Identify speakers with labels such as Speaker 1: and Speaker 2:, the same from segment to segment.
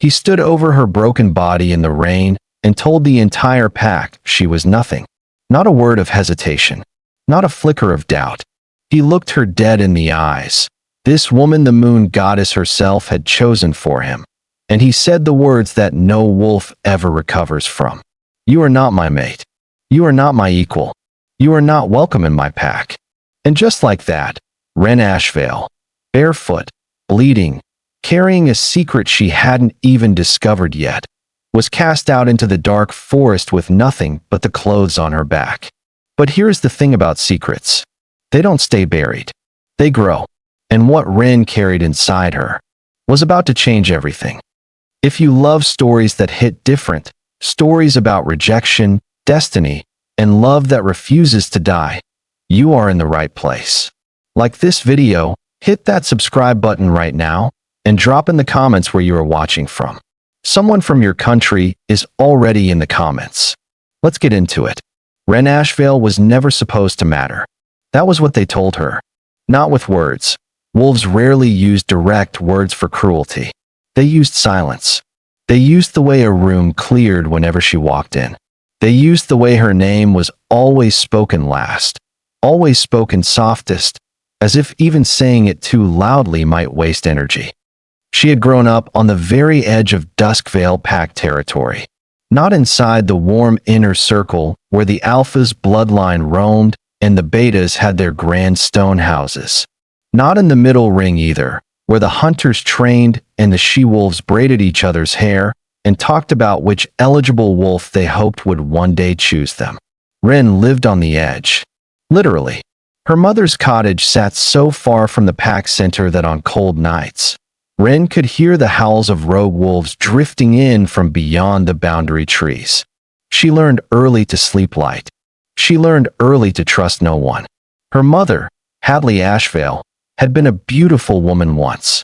Speaker 1: He stood over her broken body in the rain and told the entire pack she was nothing. Not a word of hesitation. Not a flicker of doubt. He looked her dead in the eyes. This woman the moon goddess herself had chosen for him. And he said the words that no wolf ever recovers from. You are not my mate. You are not my equal. You are not welcome in my pack. And just like that, Wren Ashvale, barefoot, bleeding, carrying a secret she hadn't even discovered yet, was cast out into the dark forest with nothing but the clothes on her back. But here's the thing about secrets. They don't stay buried. They grow. And what Wren carried inside her was about to change everything. If you love stories that hit different, stories about rejection, destiny, and love that refuses to die, you are in the right place. Like this video, hit that subscribe button right now and drop in the comments where you are watching from. Someone from your country is already in the comments. Let's get into it. Wren Ashvale was never supposed to matter. That was what they told her. Not with words. Wolves rarely used direct words for cruelty. They used silence. They used the way a room cleared whenever she walked in. They used the way her name was always spoken last, always spoken softest, as if even saying it too loudly might waste energy. She had grown up on the very edge of Duskvale Pack territory, not inside the warm inner circle where the Alpha's bloodline roamed and the Betas had their grand stone houses. Not in the middle ring either, where the hunters trained and the she-wolves braided each other's hair and talked about which eligible wolf they hoped would one day choose them. Wren lived on the edge. Literally. Her mother's cottage sat so far from the pack center that on cold nights, Wren could hear the howls of rogue wolves drifting in from beyond the boundary trees. She learned early to sleep light. She learned early to trust no one. Her mother, Hadley Ashvale, had been a beautiful woman once.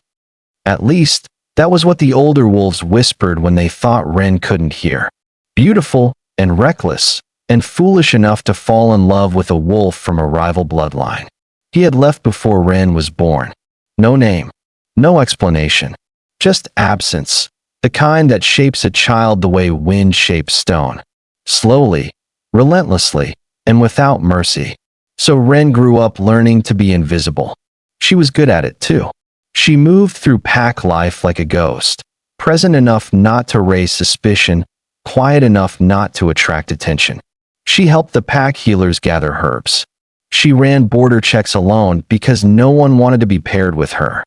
Speaker 1: At least, that was what the older wolves whispered when they thought Wren couldn't hear. Beautiful and reckless and foolish enough to fall in love with a wolf from a rival bloodline. He had left before Wren was born. No name. No explanation. Just absence. The kind that shapes a child the way wind shapes stone. Slowly, relentlessly, and without mercy. So Wren grew up learning to be invisible. She was good at it too. She moved through pack life like a ghost, present enough not to raise suspicion, quiet enough not to attract attention. She helped the pack healers gather herbs. She ran border checks alone because no one wanted to be paired with her.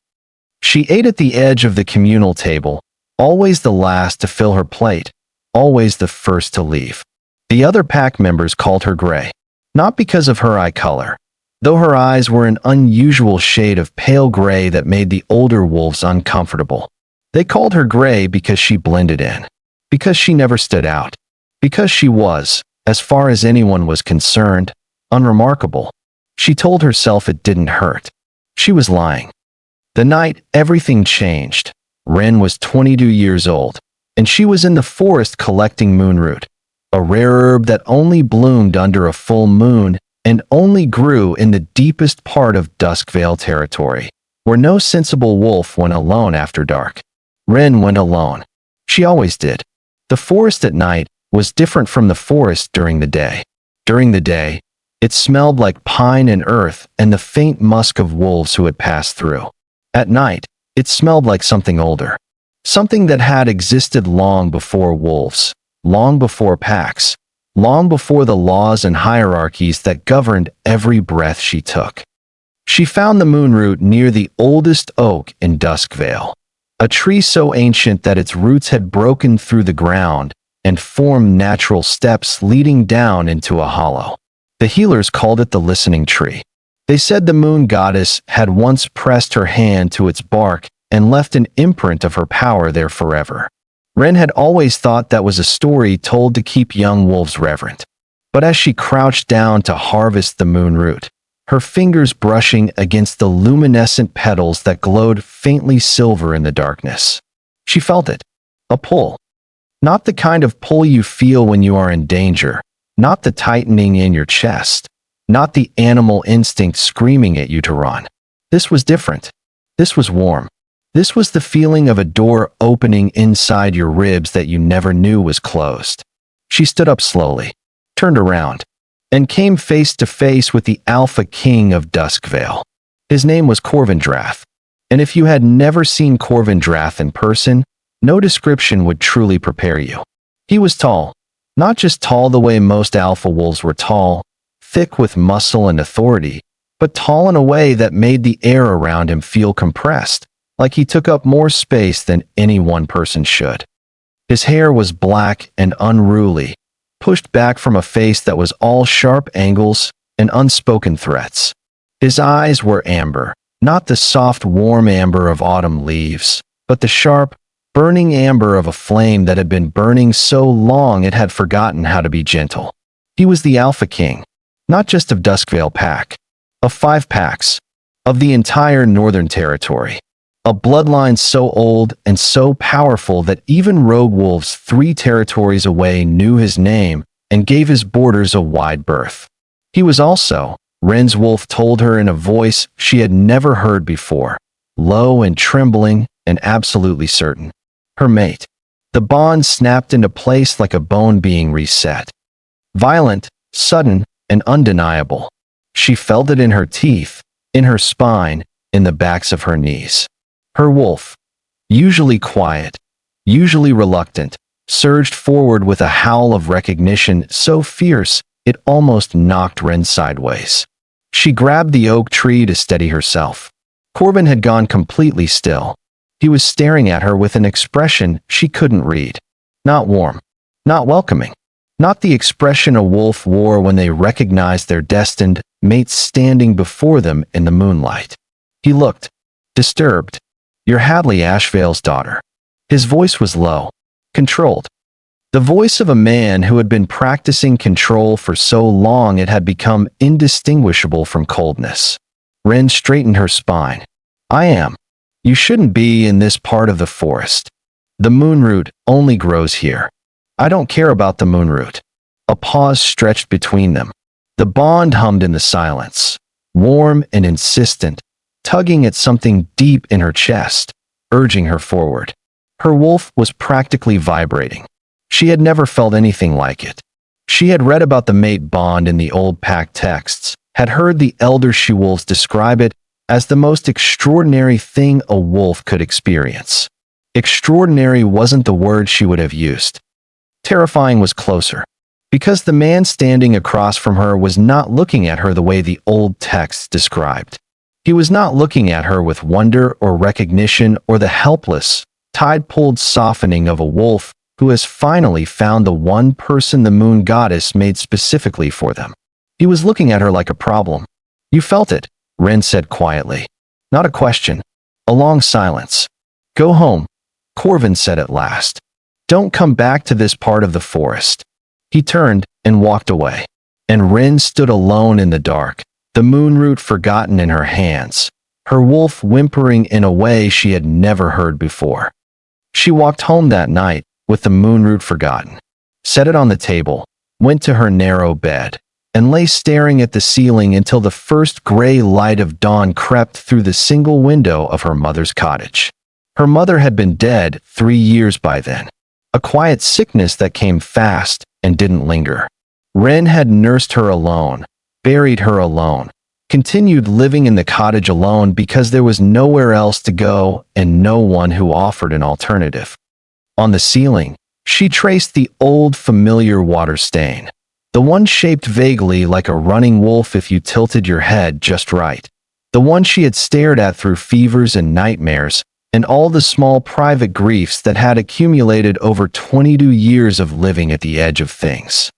Speaker 1: She ate at the edge of the communal table, always the last to fill her plate, always the first to leave. The other pack members called her Gray, not because of her eye color, though her eyes were an unusual shade of pale gray that made the older wolves uncomfortable. They called her Gray because she blended in, because she never stood out, because she was, as far as anyone was concerned, unremarkable. She told herself it didn't hurt. She was lying. The night everything changed, Wren was 22 years old, and she was in the forest collecting moonroot, a rare herb that only bloomed under a full moon and only grew in the deepest part of Duskvale territory, where no sensible wolf went alone after dark. Wren went alone. She always did. The forest at night was different from the forest during the day. During the day, it smelled like pine and earth and the faint musk of wolves who had passed through. At night, it smelled like something older. Something that had existed long before wolves, long before packs, long before the laws and hierarchies that governed every breath she took. She found the moonroot near the oldest oak in Duskvale, a tree so ancient that its roots had broken through the ground and formed natural steps leading down into a hollow. The healers called it the listening tree. They said the moon goddess had once pressed her hand to its bark and left an imprint of her power there forever. Wren had always thought that was a story told to keep young wolves reverent. But as she crouched down to harvest the moonroot, her fingers brushing against the luminescent petals that glowed faintly silver in the darkness, she felt it. A pull. Not the kind of pull you feel when you are in danger, not the tightening in your chest, not the animal instinct screaming at you to run. This was different. This was warm. This was the feeling of a door opening inside your ribs that you never knew was closed. She stood up slowly, turned around, and came face to face with the Alpha King of Duskvale. His name was Corvindrath, and if you had never seen Corvindrath in person, no description would truly prepare you. He was tall, not just tall the way most alpha wolves were tall, thick with muscle and authority, but tall in a way that made the air around him feel compressed, like he took up more space than any one person should. His hair was black and unruly, pushed back from a face that was all sharp angles and unspoken threats. His eyes were amber, not the soft, warm amber of autumn leaves, but the sharp, burning amber of a flame that had been burning so long it had forgotten how to be gentle. He was the Alpha King, not just of Duskvale Pack, of 5 packs, of the entire Northern Territory. A bloodline so old and so powerful that even rogue wolves 3 territories away knew his name and gave his borders a wide berth. He was also, Wren's wolf told her in a voice she had never heard before, low and trembling and absolutely certain, her mate. The bond snapped into place like a bone being reset. Violent, sudden, and undeniable. She felt it in her teeth, in her spine, in the backs of her knees. Her wolf, usually quiet, usually reluctant, surged forward with a howl of recognition so fierce it almost knocked Wren sideways. She grabbed the oak tree to steady herself. Corbin had gone completely still. He was staring at her with an expression she couldn't read. Not warm, not welcoming, not the expression a wolf wore when they recognized their destined mate standing before them in the moonlight. He looked disturbed. "You're Hadley Ashvale's daughter." His voice was low, controlled. The voice of a man who had been practicing control for so long it had become indistinguishable from coldness. Wren straightened her spine. "I am. You shouldn't be in this part of the forest. The moonroot only grows here. I don't care about the moonroot." A pause stretched between them. The bond hummed in the silence, warm and insistent, tugging at something deep in her chest, urging her forward. Her wolf was practically vibrating. She had never felt anything like it. She had read about the mate bond in the old pack texts, had heard the elder she-wolves describe it as the most extraordinary thing a wolf could experience. Extraordinary wasn't the word she would have used. Terrifying was closer, because the man standing across from her was not looking at her the way the old texts described. He was not looking at her with wonder or recognition or the helpless, tide-pulled softening of a wolf who has finally found the one person the moon goddess made specifically for them. He was looking at her like a problem. "You felt it," Wren said quietly. Not a question. A long silence. "Go home," Corvin said at last. "Don't come back to this part of the forest." He turned and walked away, and Wren stood alone in the dark, the moonroot forgotten in her hands, her wolf whimpering in a way she had never heard before. She walked home that night with the moonroot forgotten, set it on the table, went to her narrow bed, and lay staring at the ceiling until the first gray light of dawn crept through the single window of her mother's cottage. Her mother had been dead 3 years by then, a quiet sickness that came fast and didn't linger. Wren had nursed her alone, buried her alone, continued living in the cottage alone because there was nowhere else to go and no one who offered an alternative. On the ceiling, she traced the old familiar water stain, the one shaped vaguely like a running wolf if you tilted your head just right, the one she had stared at through fevers and nightmares, and all the small private griefs that had accumulated over 22 years of living at the edge of things.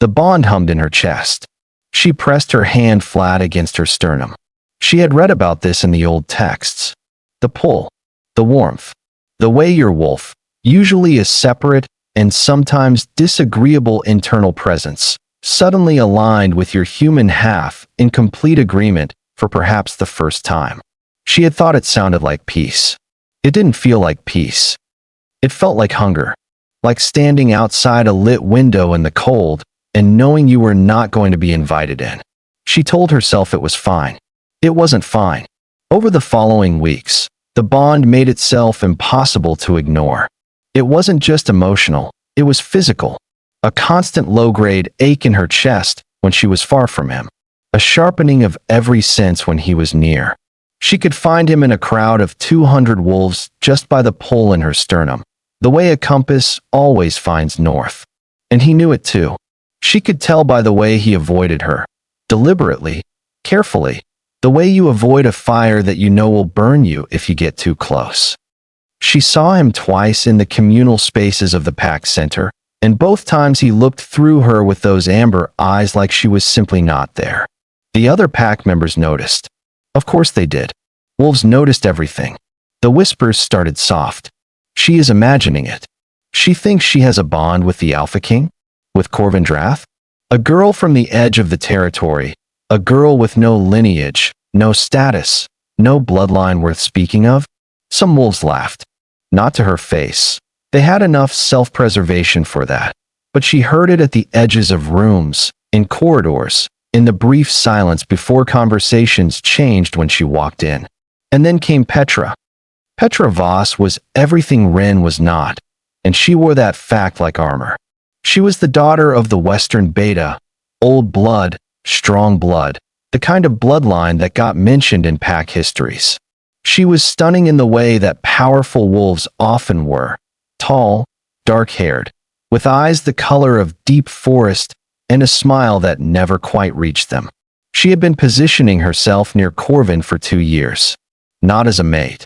Speaker 1: The bond hummed in her chest. She pressed her hand flat against her sternum. She had read about this in the old texts. The pull, the warmth, the way your wolf, usually a separate and sometimes disagreeable internal presence, suddenly aligned with your human half in complete agreement for perhaps the first time. She had thought it sounded like peace. It didn't feel like peace. It felt like hunger, like standing outside a lit window in the cold and knowing you were not going to be invited in. She told herself it was fine. It wasn't fine. Over the following weeks, The bond made itself impossible to ignore. It wasn't just emotional, it was physical. A constant low-grade ache in her chest when she was far from him. A sharpening of every sense when he was near. She could find him in a crowd of 200 wolves just by the pull in her sternum, the way a compass always finds north. And he knew it too. She could tell by the way he avoided her. Deliberately, carefully, the way you avoid a fire that you know will burn you if you get too close. She saw him twice in the communal spaces of the pack center, and both times he looked through her with those amber eyes like she was simply not there. The other pack members noticed. Of course they did. Wolves noticed everything. The whispers started soft. She is imagining it. She thinks she has a bond with the Alpha King? With Corvin Drath? A girl from the edge of the territory. A girl with no lineage, no status, no bloodline worth speaking of? Some wolves laughed. Not to her face. They had enough self-preservation for that. But she heard it at the edges of rooms, in corridors, in the brief silence before conversations changed when she walked in. And then came Petra. Petra Voss was everything Wren was not, and she wore that fact like armor. She was the daughter of the Western Beta, old blood, strong blood, the kind of bloodline that got mentioned in pack histories. She was stunning in the way that powerful wolves often were, tall, dark-haired, with eyes the color of deep forest and a smile that never quite reached them. She had been positioning herself near Corvin for 2 years. Not as a mate.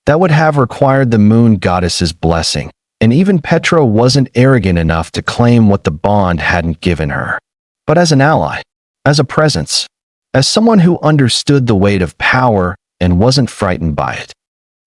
Speaker 1: That would have required the moon goddess's blessing, and even Petra wasn't arrogant enough to claim what the bond hadn't given her. But as an ally, as a presence, as someone who understood the weight of power and wasn't frightened by it.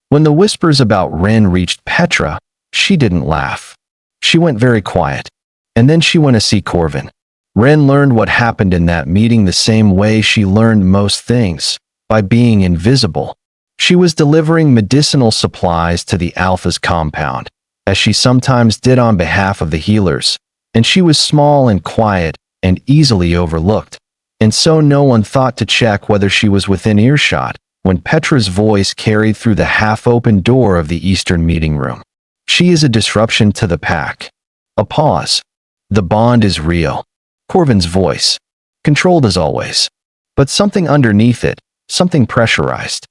Speaker 1: When the whispers about Wren reached Petra, she didn't laugh. She went very quiet. And then she went to see Corvin. Wren learned what happened in that meeting the same way she learned most things, by being invisible. She was delivering medicinal supplies to the Alpha's compound, as she sometimes did on behalf of the healers, and she was small and quiet and easily overlooked, and so no one thought to check whether she was within earshot when Petra's voice carried through the half-open door of the eastern meeting room. She is a disruption to the pack. A pause. The bond is real. Corvin's voice. Controlled as always. But something underneath it, something pressurized.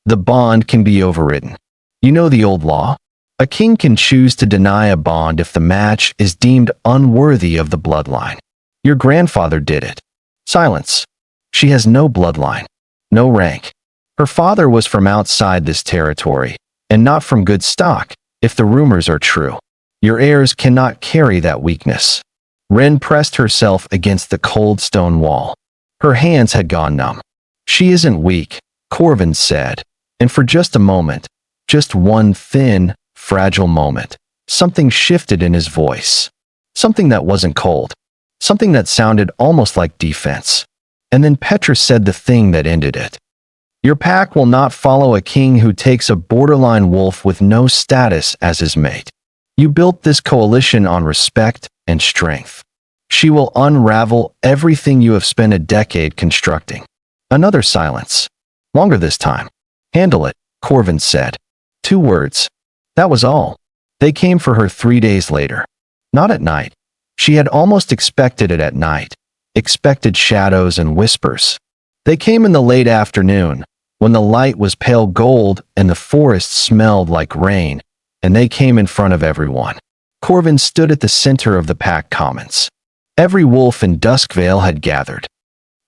Speaker 1: The bond can be overridden. You know the old law? A king can choose to deny a bond if the match is deemed unworthy of the bloodline. Your grandfather did it. Silence. She has no bloodline. No rank. Her father was from outside this territory, and not from good stock, if the rumors are true. Your heirs cannot carry that weakness. Wren pressed herself against the cold stone wall. Her hands had gone numb. She isn't weak, Corvin said, and for just a moment, just one thin, fragile moment, something shifted in his voice. Something that wasn't cold. Something that sounded almost like defense. And then Petra said the thing that ended it. Your pack will not follow a king who takes a borderline wolf with no status as his mate. You built this coalition on respect and strength. She will unravel everything you have spent a decade constructing. Another silence. Longer this time. Handle it, Corvin said. 2 words. That was all. They came for her 3 days later. Not at night. She had almost expected it at night. Expected shadows and whispers. They came in the late afternoon, when the light was pale gold and the forest smelled like rain, and they came in front of everyone. Corvin stood at the center of the pack commons. Every wolf in Duskvale had gathered.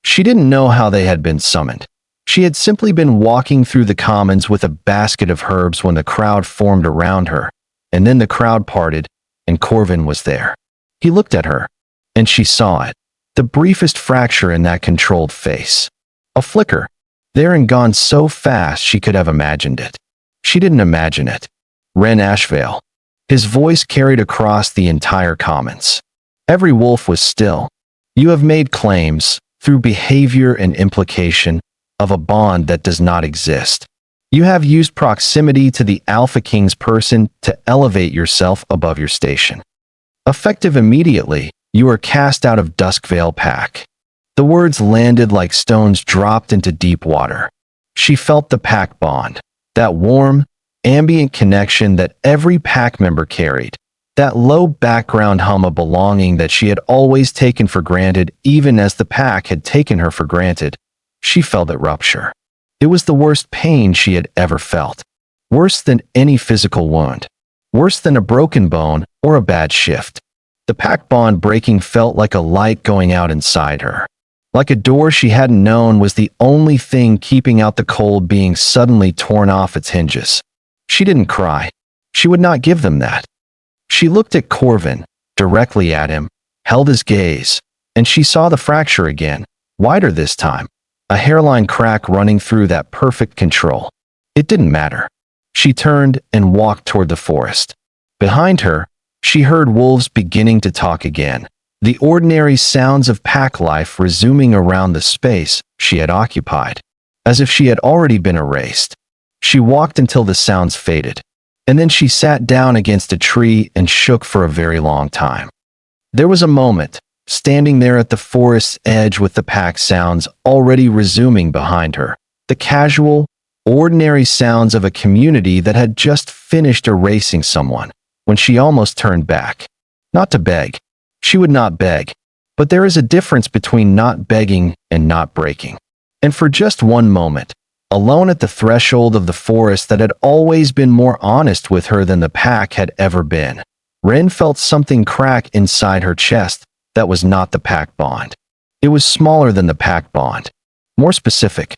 Speaker 1: She didn't know how they had been summoned. She had simply been walking through the commons with a basket of herbs when the crowd formed around her, and then the crowd parted, and Corvin was there. He looked at her, and she saw it. The briefest fracture in that controlled face. A flicker. There and gone so fast she could have imagined it. She didn't imagine it. Wren Ashvale. His voice carried across the entire commons. Every wolf was still. You have made claims, through behavior and implication, of a bond that does not exist. You have used proximity to the Alpha King's person to elevate yourself above your station. Effective immediately, you are cast out of Duskvale Pack. The words landed like stones dropped into deep water. She felt the pack bond, That warm, ambient connection that every pack member carried. That low background hum of belonging that she had always taken for granted, even as the pack had taken her for granted. She felt it rupture. It was the worst pain she had ever felt. Worse than any physical wound. Worse than a broken bone or a bad shift. The pack bond breaking felt like a light going out inside her. Like a door she hadn't known was the only thing keeping out the cold being suddenly torn off its hinges. She didn't cry. She would not give them that. She looked at Corvin, directly at him, held his gaze, and she saw the fracture again, wider this time, a hairline crack running through that perfect control. It didn't matter. She turned and walked toward the forest. Behind her, she heard wolves beginning to talk again, the ordinary sounds of pack life resuming around the space she had occupied, as if she had already been erased. She walked until the sounds faded. And then she sat down against a tree and shook for a very long time. There was a moment, standing there at the forest's edge with the pack sounds already resuming behind her, the casual, ordinary sounds of a community that had just finished erasing someone, when she almost turned back. Not to beg. She would not beg. But there is a difference between not begging and not breaking. And for just one moment, alone at the threshold of the forest that had always been more honest with her than the pack had ever been, Wren felt something crack inside her chest that was not the pack bond. It was smaller than the pack bond. More specific.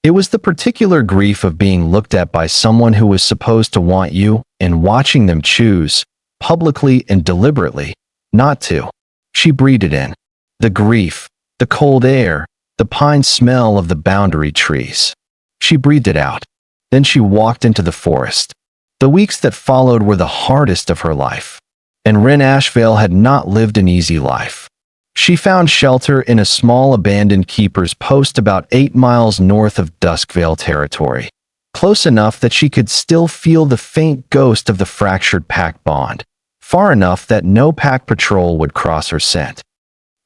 Speaker 1: It was the particular grief of being looked at by someone who was supposed to want you and watching them choose, publicly and deliberately, not to. She breathed it in. The grief, the cold air, the pine smell of the boundary trees. She breathed it out. Then she walked into the forest. The weeks that followed were the hardest of her life. And Wren Ashvale had not lived an easy life. She found shelter in a small abandoned keeper's post about 8 miles north of Duskvale territory, close enough that she could still feel the faint ghost of the fractured pack bond, far enough that no pack patrol would cross her scent.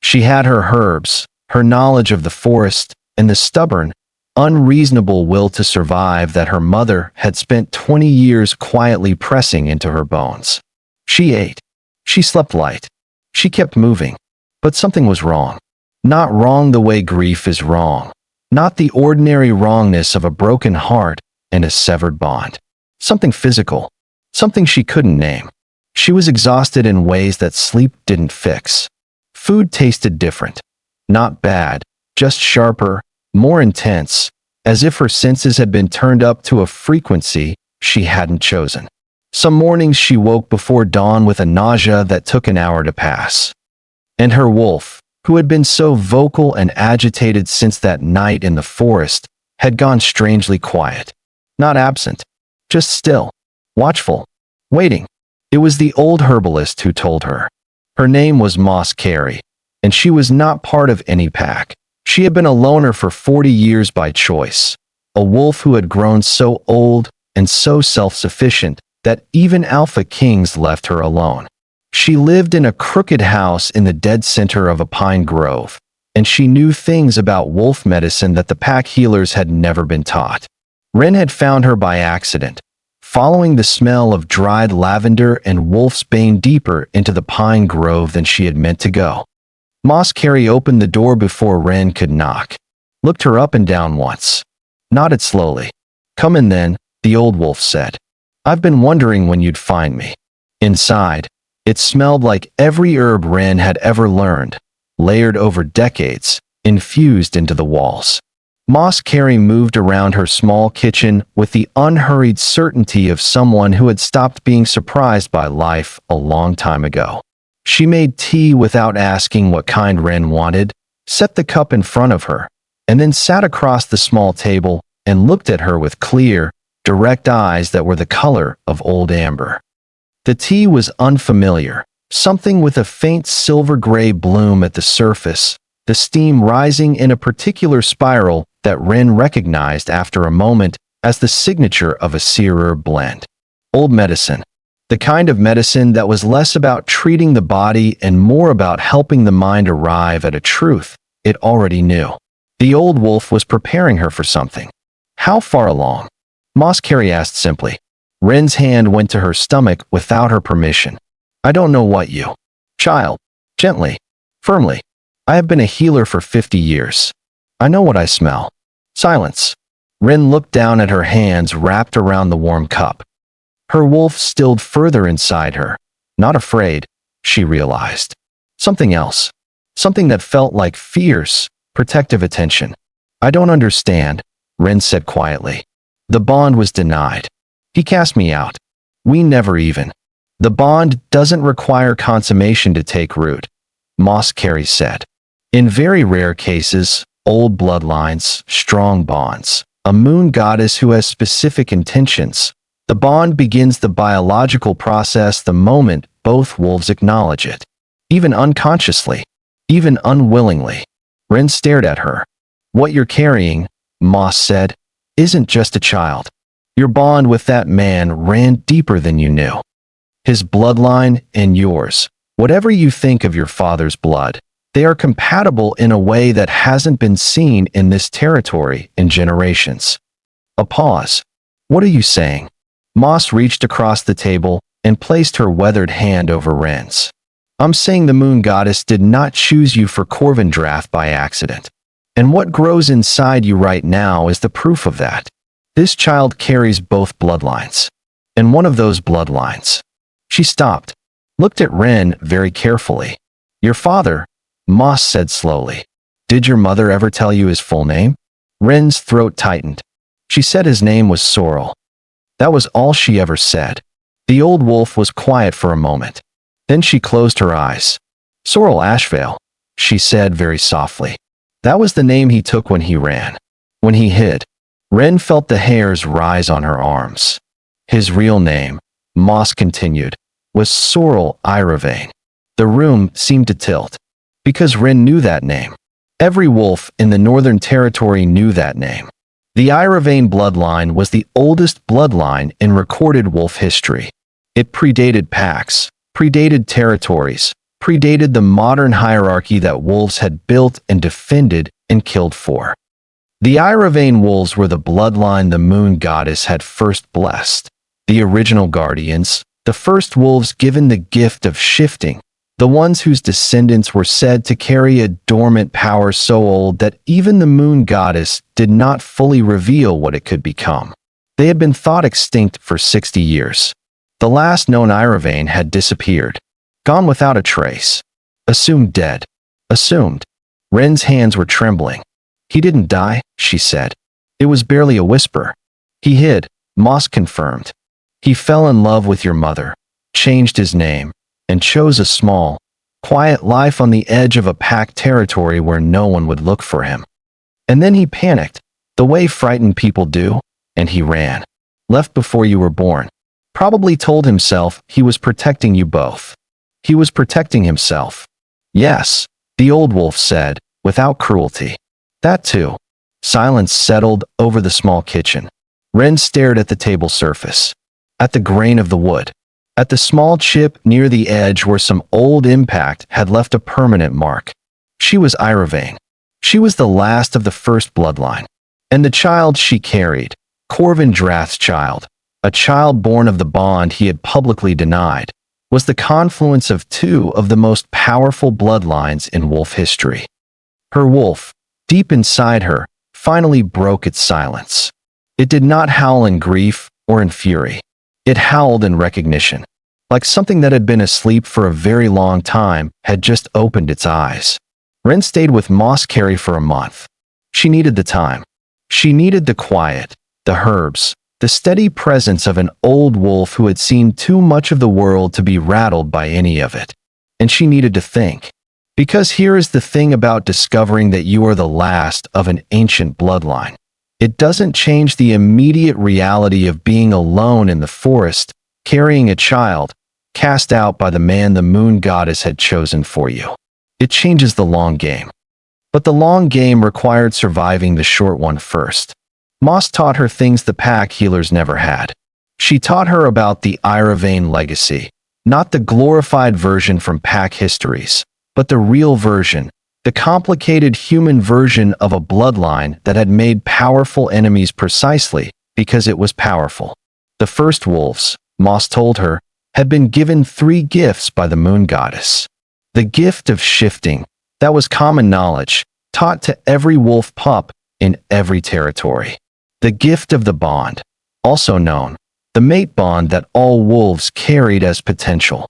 Speaker 1: She had her herbs, her knowledge of the forest, and the stubborn, unreasonable will to survive that her mother had spent 20 years quietly pressing into her bones. She ate. She slept light. She kept moving. But something was wrong. Not wrong the way grief is wrong. Not the ordinary wrongness of a broken heart and a severed bond. Something physical. Something she couldn't name. She was exhausted in ways that sleep didn't fix. Food tasted different. Not bad, just sharper, more intense, as if her senses had been turned up to a frequency she hadn't chosen. Some mornings she woke before dawn with a nausea that took an hour to pass. And her wolf, who had been so vocal and agitated since that night in the forest, had gone strangely quiet. Not absent, just still, watchful, waiting. It was the old herbalist who told her. Her name was Moss Carey, and she was not part of any pack. She had been a loner for 40 years by choice, a wolf who had grown so old and so self-sufficient that even alpha kings left her alone. She lived in a crooked house in the dead center of a pine grove, and she knew things about wolf medicine that the pack healers had never been taught. Wren had found her by accident, following the smell of dried lavender and wolf's bane deeper into the pine grove than she had meant to go. Moss Carey opened the door before Wren could knock, looked her up and down once, nodded slowly. "Come in then," the old wolf said. "I've been wondering when you'd find me." Inside, it smelled like every herb Wren had ever learned, layered over decades, infused into the walls. Moss Carey moved around her small kitchen with the unhurried certainty of someone who had stopped being surprised by life a long time ago. She made tea without asking what kind Wren wanted, set the cup in front of her, and then sat across the small table and looked at her with clear, direct eyes that were the color of old amber. The tea was unfamiliar, something with a faint silver-gray bloom at the surface, the steam rising in a particular spiral that Wren recognized after a moment as the signature of a sear blend. Old medicine. The kind of medicine that was less about treating the body and more about helping the mind arrive at a truth it already knew. The old wolf was preparing her for something. How far along? Moss Carey asked simply. Wren's hand went to her stomach without her permission. I don't know what you. Child. Gently. Firmly. I have been a healer for 50 years. I know what I smell. Silence. Wren looked down at her hands wrapped around the warm cup. Her wolf stilled further inside her. Not afraid, she realized. Something else. Something that felt like fierce, protective attention. I don't understand, Wren said quietly. The bond was denied. He cast me out. We never even. The bond doesn't require consummation to take root, Moss Carey said. In very rare cases, old bloodlines, strong bonds, a moon goddess who has specific intentions, the bond begins the biological process the moment both wolves acknowledge it. Even unconsciously, even unwillingly. Wren stared at her. What you're carrying, Moss said, isn't just a child. Your bond with that man ran deeper than you knew. His bloodline and yours, whatever you think of your father's blood, they are compatible in a way that hasn't been seen in this territory in generations. A pause. What are you saying? Moss reached across the table and placed her weathered hand over Wren's. I'm saying the moon goddess did not choose you for Corvin draft by accident. And what grows inside you right now is the proof of that. This child carries both bloodlines. And one of those bloodlines. She stopped, looked at Wren very carefully. Your father, Moss said slowly. Did your mother ever tell you his full name? Wren's throat tightened. She said his name was Sorrel. That was all she ever said. The old wolf was quiet for a moment. Then she closed her eyes. Wren Ashvale, she said very softly. That was the name he took when he ran. When he hid. Wren felt the hairs rise on her arms. His real name, Moss continued, was Sorrel Iravane. The room seemed to tilt. Because Wren knew that name. Every wolf in the Northern Territory knew that name. The Iravane bloodline was the oldest bloodline in recorded wolf history. It predated packs, predated territories, predated the modern hierarchy that wolves had built and defended and killed for. The Iravane wolves were the bloodline the moon goddess had first blessed. The original guardians, the first wolves given the gift of shifting, the ones whose descendants were said to carry a dormant power so old that even the moon goddess did not fully reveal what it could become. They had been thought extinct for 60 years. The last known Iravane had disappeared, gone without a trace. Assumed dead. Assumed. Wren's hands were trembling. He didn't die, she said. It was barely a whisper. He hid, Moss confirmed. He fell in love with your mother, changed his name, and chose a small, quiet life on the edge of a packed territory where no one would look for him. And then he panicked, the way frightened people do, and he ran. Left before you were born. Probably told himself he was protecting you both. He was protecting himself. Yes, the old wolf said, without cruelty. That too. Silence settled over the small kitchen. Wren stared at the table surface. At the grain of the wood. At the small chip near the edge where some old impact had left a permanent mark. She was Iravane. She was the last of the first bloodline. And the child she carried, Corvin Drath's child, a child born of the bond he had publicly denied, was the confluence of two of the most powerful bloodlines in wolf history. Her wolf, deep inside her, finally broke its silence. It did not howl in grief or in fury. It howled in recognition, like something that had been asleep for a very long time had just opened its eyes. Wren stayed with Moss Carey for a month. She needed the time. She needed the quiet, the herbs, the steady presence of an old wolf who had seen too much of the world to be rattled by any of it. And she needed to think. Because here is the thing about discovering that you are the last of an ancient bloodline. It doesn't change the immediate reality of being alone in the forest, carrying a child, cast out by the man the moon goddess had chosen for you. It changes the long game. But the long game required surviving the short one first. Moss taught her things the pack healers never had. She taught her about the Iravane legacy, not the glorified version from pack histories, but the real version, the complicated human version of a bloodline that had made powerful enemies precisely because it was powerful. The first wolves, Moss told her, had been given 3 gifts by the moon goddess. The gift of shifting, that was common knowledge, taught to every wolf pup in every territory. The gift of the bond, also known, the mate bond that all wolves carried as potential.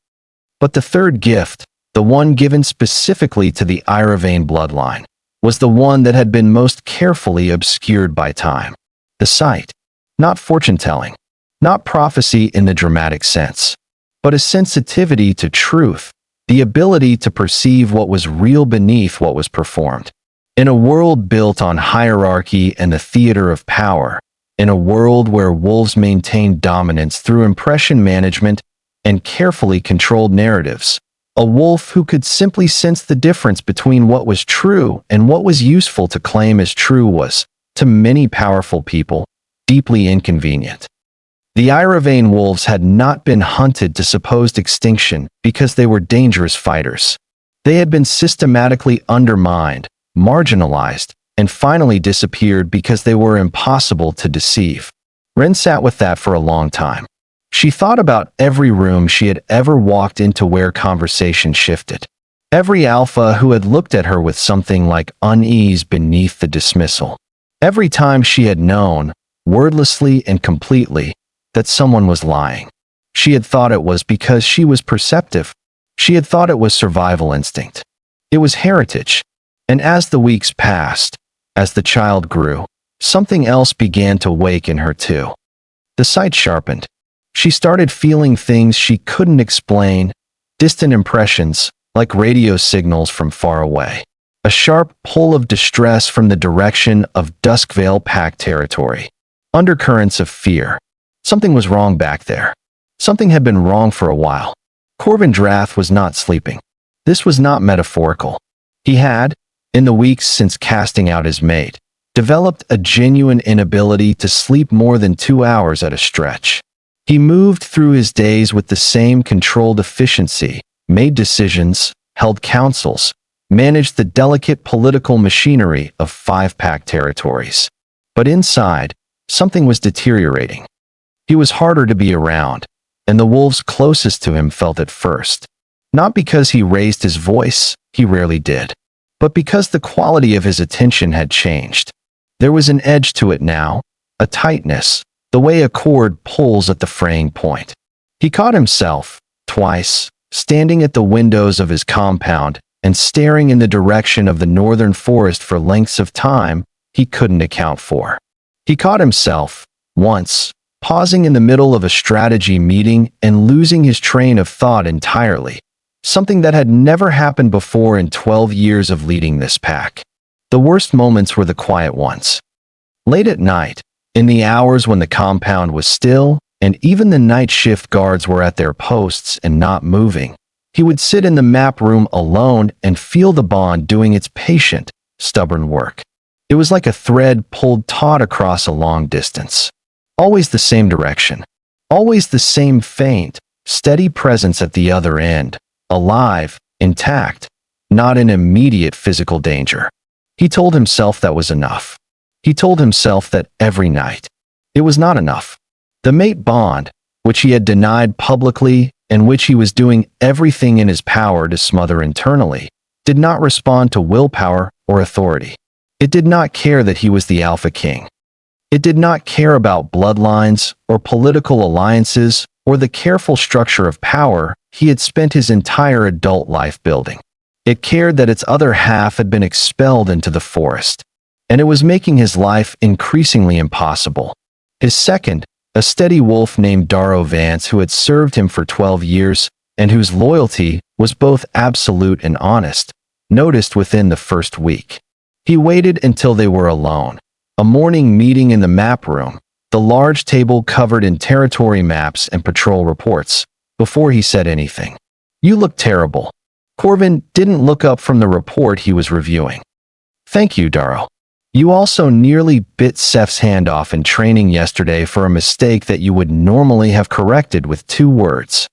Speaker 1: But the third gift, the one given specifically to the Iravane bloodline, was the one that had been most carefully obscured by time. The sight, not fortune-telling, not prophecy in the dramatic sense, but a sensitivity to truth, the ability to perceive what was real beneath what was performed. In a world built on hierarchy and the theater of power, in a world where wolves maintained dominance through impression management and carefully controlled narratives, a wolf who could simply sense the difference between what was true and what was useful to claim as true was, to many powerful people, deeply inconvenient. The Iravane wolves had not been hunted to supposed extinction because they were dangerous fighters. They had been systematically undermined, marginalized, and finally disappeared because they were impossible to deceive. Wren sat with that for a long time. She thought about every room she had ever walked into where conversation shifted. Every alpha who had looked at her with something like unease beneath the dismissal. Every time she had known, wordlessly and completely, that someone was lying. She had thought it was because she was perceptive. She had thought it was survival instinct. It was heritage. And as the weeks passed, as the child grew, something else began to wake in her too. The sight sharpened. She started feeling things she couldn't explain, distant impressions, like radio signals from far away. A sharp pull of distress from the direction of Duskvale Pack territory. Undercurrents of fear. Something was wrong back there. Something had been wrong for a while. Corbin Drath was not sleeping. This was not metaphorical. He had, in the weeks since casting out his mate, developed a genuine inability to sleep more than 2 hours at a stretch. He moved through his days with the same controlled efficiency, made decisions, held councils, managed the delicate political machinery of 5-pack territories. But inside, something was deteriorating. He was harder to be around, and the wolves closest to him felt it first. Not because he raised his voice, he rarely did, but because the quality of his attention had changed. There was an edge to it now, a tightness, the way a cord pulls at the fraying point. He caught himself, twice, standing at the windows of his compound and staring in the direction of the northern forest for lengths of time he couldn't account for. He caught himself, once, pausing in the middle of a strategy meeting and losing his train of thought entirely, something that had never happened before in 12 years of leading this pack. The worst moments were the quiet ones. Late at night, in the hours when the compound was still, and even the night shift guards were at their posts and not moving, he would sit in the map room alone and feel the bond doing its patient, stubborn work. It was like a thread pulled taut across a long distance. Always the same direction. Always the same faint, steady presence at the other end, alive, intact, not in immediate physical danger. He told himself that was enough. He told himself that every night. It was not enough. The mate bond, which he had denied publicly and which he was doing everything in his power to smother internally, did not respond to willpower or authority. It did not care that he was the Alpha King. It did not care about bloodlines or political alliances or the careful structure of power he had spent his entire adult life building. It cared that its other half had been expelled into the forest, and it was making his life increasingly impossible. His second, a steady wolf named Darrow Vance who had served him for 12 years and whose loyalty was both absolute and honest, noticed within the first week. He waited until they were alone. A morning meeting in the map room, the large table covered in territory maps and patrol reports, before he said anything. "You look terrible." Corbin didn't look up from the report he was reviewing. "Thank you, Darrow. You also nearly bit Seth's hand off in training yesterday for a mistake that you would normally have corrected with 2 words.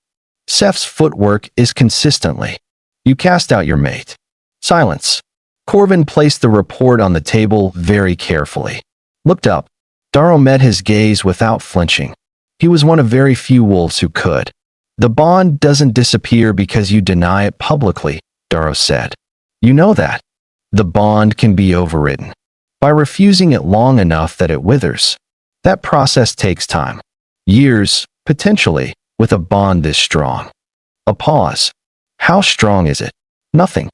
Speaker 1: Seth's footwork is consistently. You cast out your mate." Silence. Corbin placed the report on the table very carefully. Looked up. Darrow met his gaze without flinching. He was one of very few wolves who could. The bond doesn't disappear because you deny it publicly, Darrow said. You know that. The bond can be overridden. By refusing it long enough that it withers. That process takes time. Years, potentially, with a bond this strong. A pause. How strong is it? Nothing.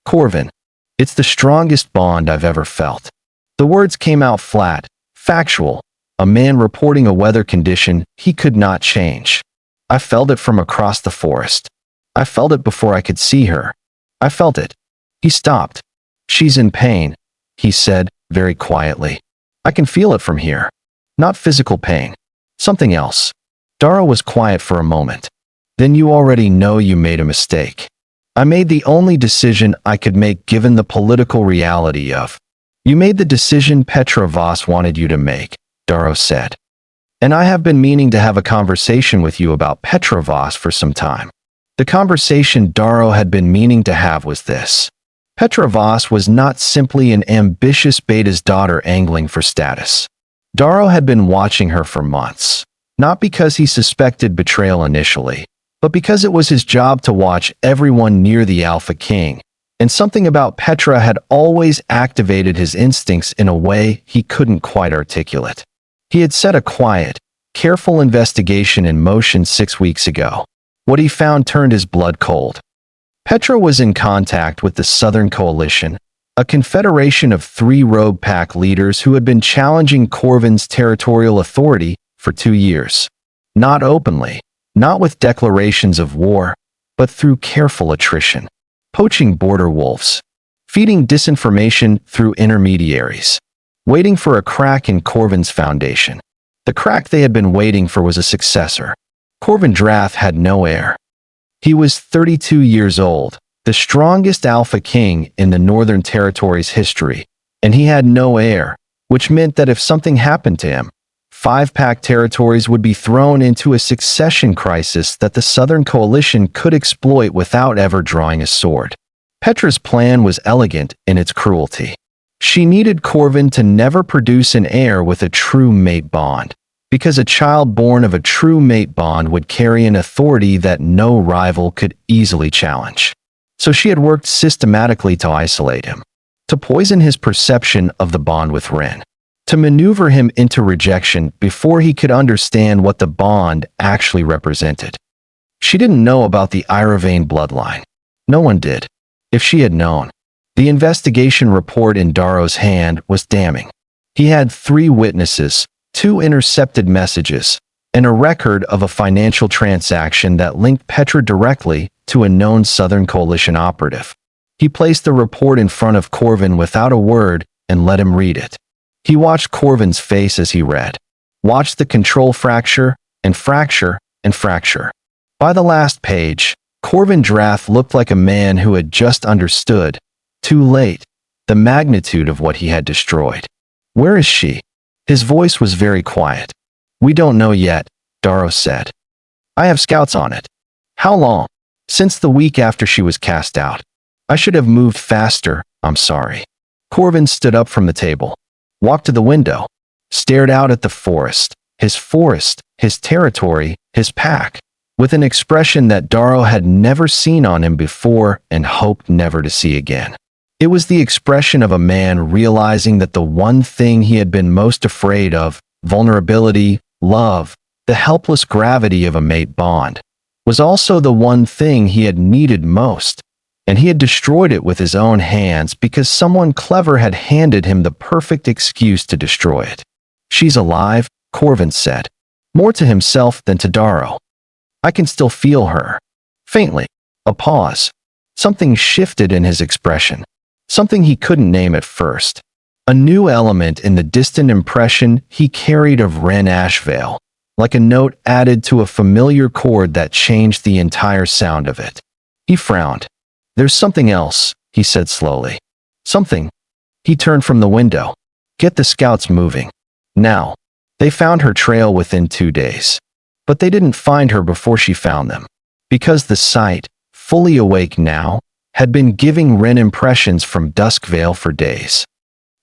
Speaker 1: Corvin. It's the strongest bond I've ever felt. The words came out flat, factual, a man reporting a weather condition he could not change. I felt it from across the forest. I felt it before I could see her. I felt it. He stopped. She's in pain, he said, very quietly. I can feel it from here. Not physical pain. Something else. Darrow was quiet for a moment. Then you already know you made a mistake. I made the only decision I could make given the political reality of. You made the decision Petra Voss wanted you to make, Darrow said. And I have been meaning to have a conversation with you about Petra Voss for some time. The conversation Darrow had been meaning to have was this. Petra Voss was not simply an ambitious beta's daughter angling for status. Darrow had been watching her for months, not because he suspected betrayal initially, but because it was his job to watch everyone near the Alpha King, and something about Petra had always activated his instincts in a way he couldn't quite articulate. He had set a quiet, careful investigation in motion 6 weeks ago. What he found turned his blood cold. Petra was in contact with the Southern Coalition, a confederation of 3 rogue pack leaders who had been challenging Corvin's territorial authority for 2 years. Not openly, not with declarations of war, but through careful attrition, poaching border wolves, feeding disinformation through intermediaries, waiting for a crack in Corvin's foundation. The crack they had been waiting for was a successor. Corvin Drath had no heir. He was 32 years old, the strongest Alpha King in the Northern Territory's history, and he had no heir, which meant that if something happened to him, 5-pack territories would be thrown into a succession crisis that the Southern Coalition could exploit without ever drawing a sword. Petra's plan was elegant in its cruelty. She needed Corvin to never produce an heir with a true mate bond, because a child born of a true mate bond would carry an authority that no rival could easily challenge. So she had worked systematically to isolate him, to poison his perception of the bond with Wren, to maneuver him into rejection before he could understand what the bond actually represented. She didn't know about the Iravane bloodline. No one did. If she had known. The investigation report in Darrow's hand was damning. He had 3 witnesses, 2 intercepted messages, and a record of a financial transaction that linked Petra directly to a known Southern Coalition operative. He placed the report in front of Corvin without a word and let him read it. He watched Corvin's face as he read, watched the control fracture and fracture and fracture. By the last page, Corvin Drath looked like a man who had just understood, too late, the magnitude of what he had destroyed. Where is she? His voice was very quiet. We don't know yet, Darrow said. I have scouts on it. How long? Since the week after she was cast out. I should have moved faster, I'm sorry. Corvin stood up from the table, walked to the window, stared out at the forest, his territory, his pack, with an expression that Darrow had never seen on him before and hoped never to see again. It was the expression of a man realizing that the one thing he had been most afraid of, vulnerability, love, the helpless gravity of a mate bond, was also the one thing he had needed most, and he had destroyed it with his own hands because someone clever had handed him the perfect excuse to destroy it. She's alive, Corvin said, more to himself than to Darrow. I can still feel her. Faintly. A pause. Something shifted in his expression. Something he couldn't name at first. A new element in the distant impression he carried of Wren Ashvale, like a note added to a familiar chord that changed the entire sound of it. He frowned. There's something else, he said slowly. Something. He turned from the window. Get the scouts moving. Now. They found her trail within 2 days. But they didn't find her before she found them. Because the sight, fully awake now, had been giving Wren impressions from Duskvale for days.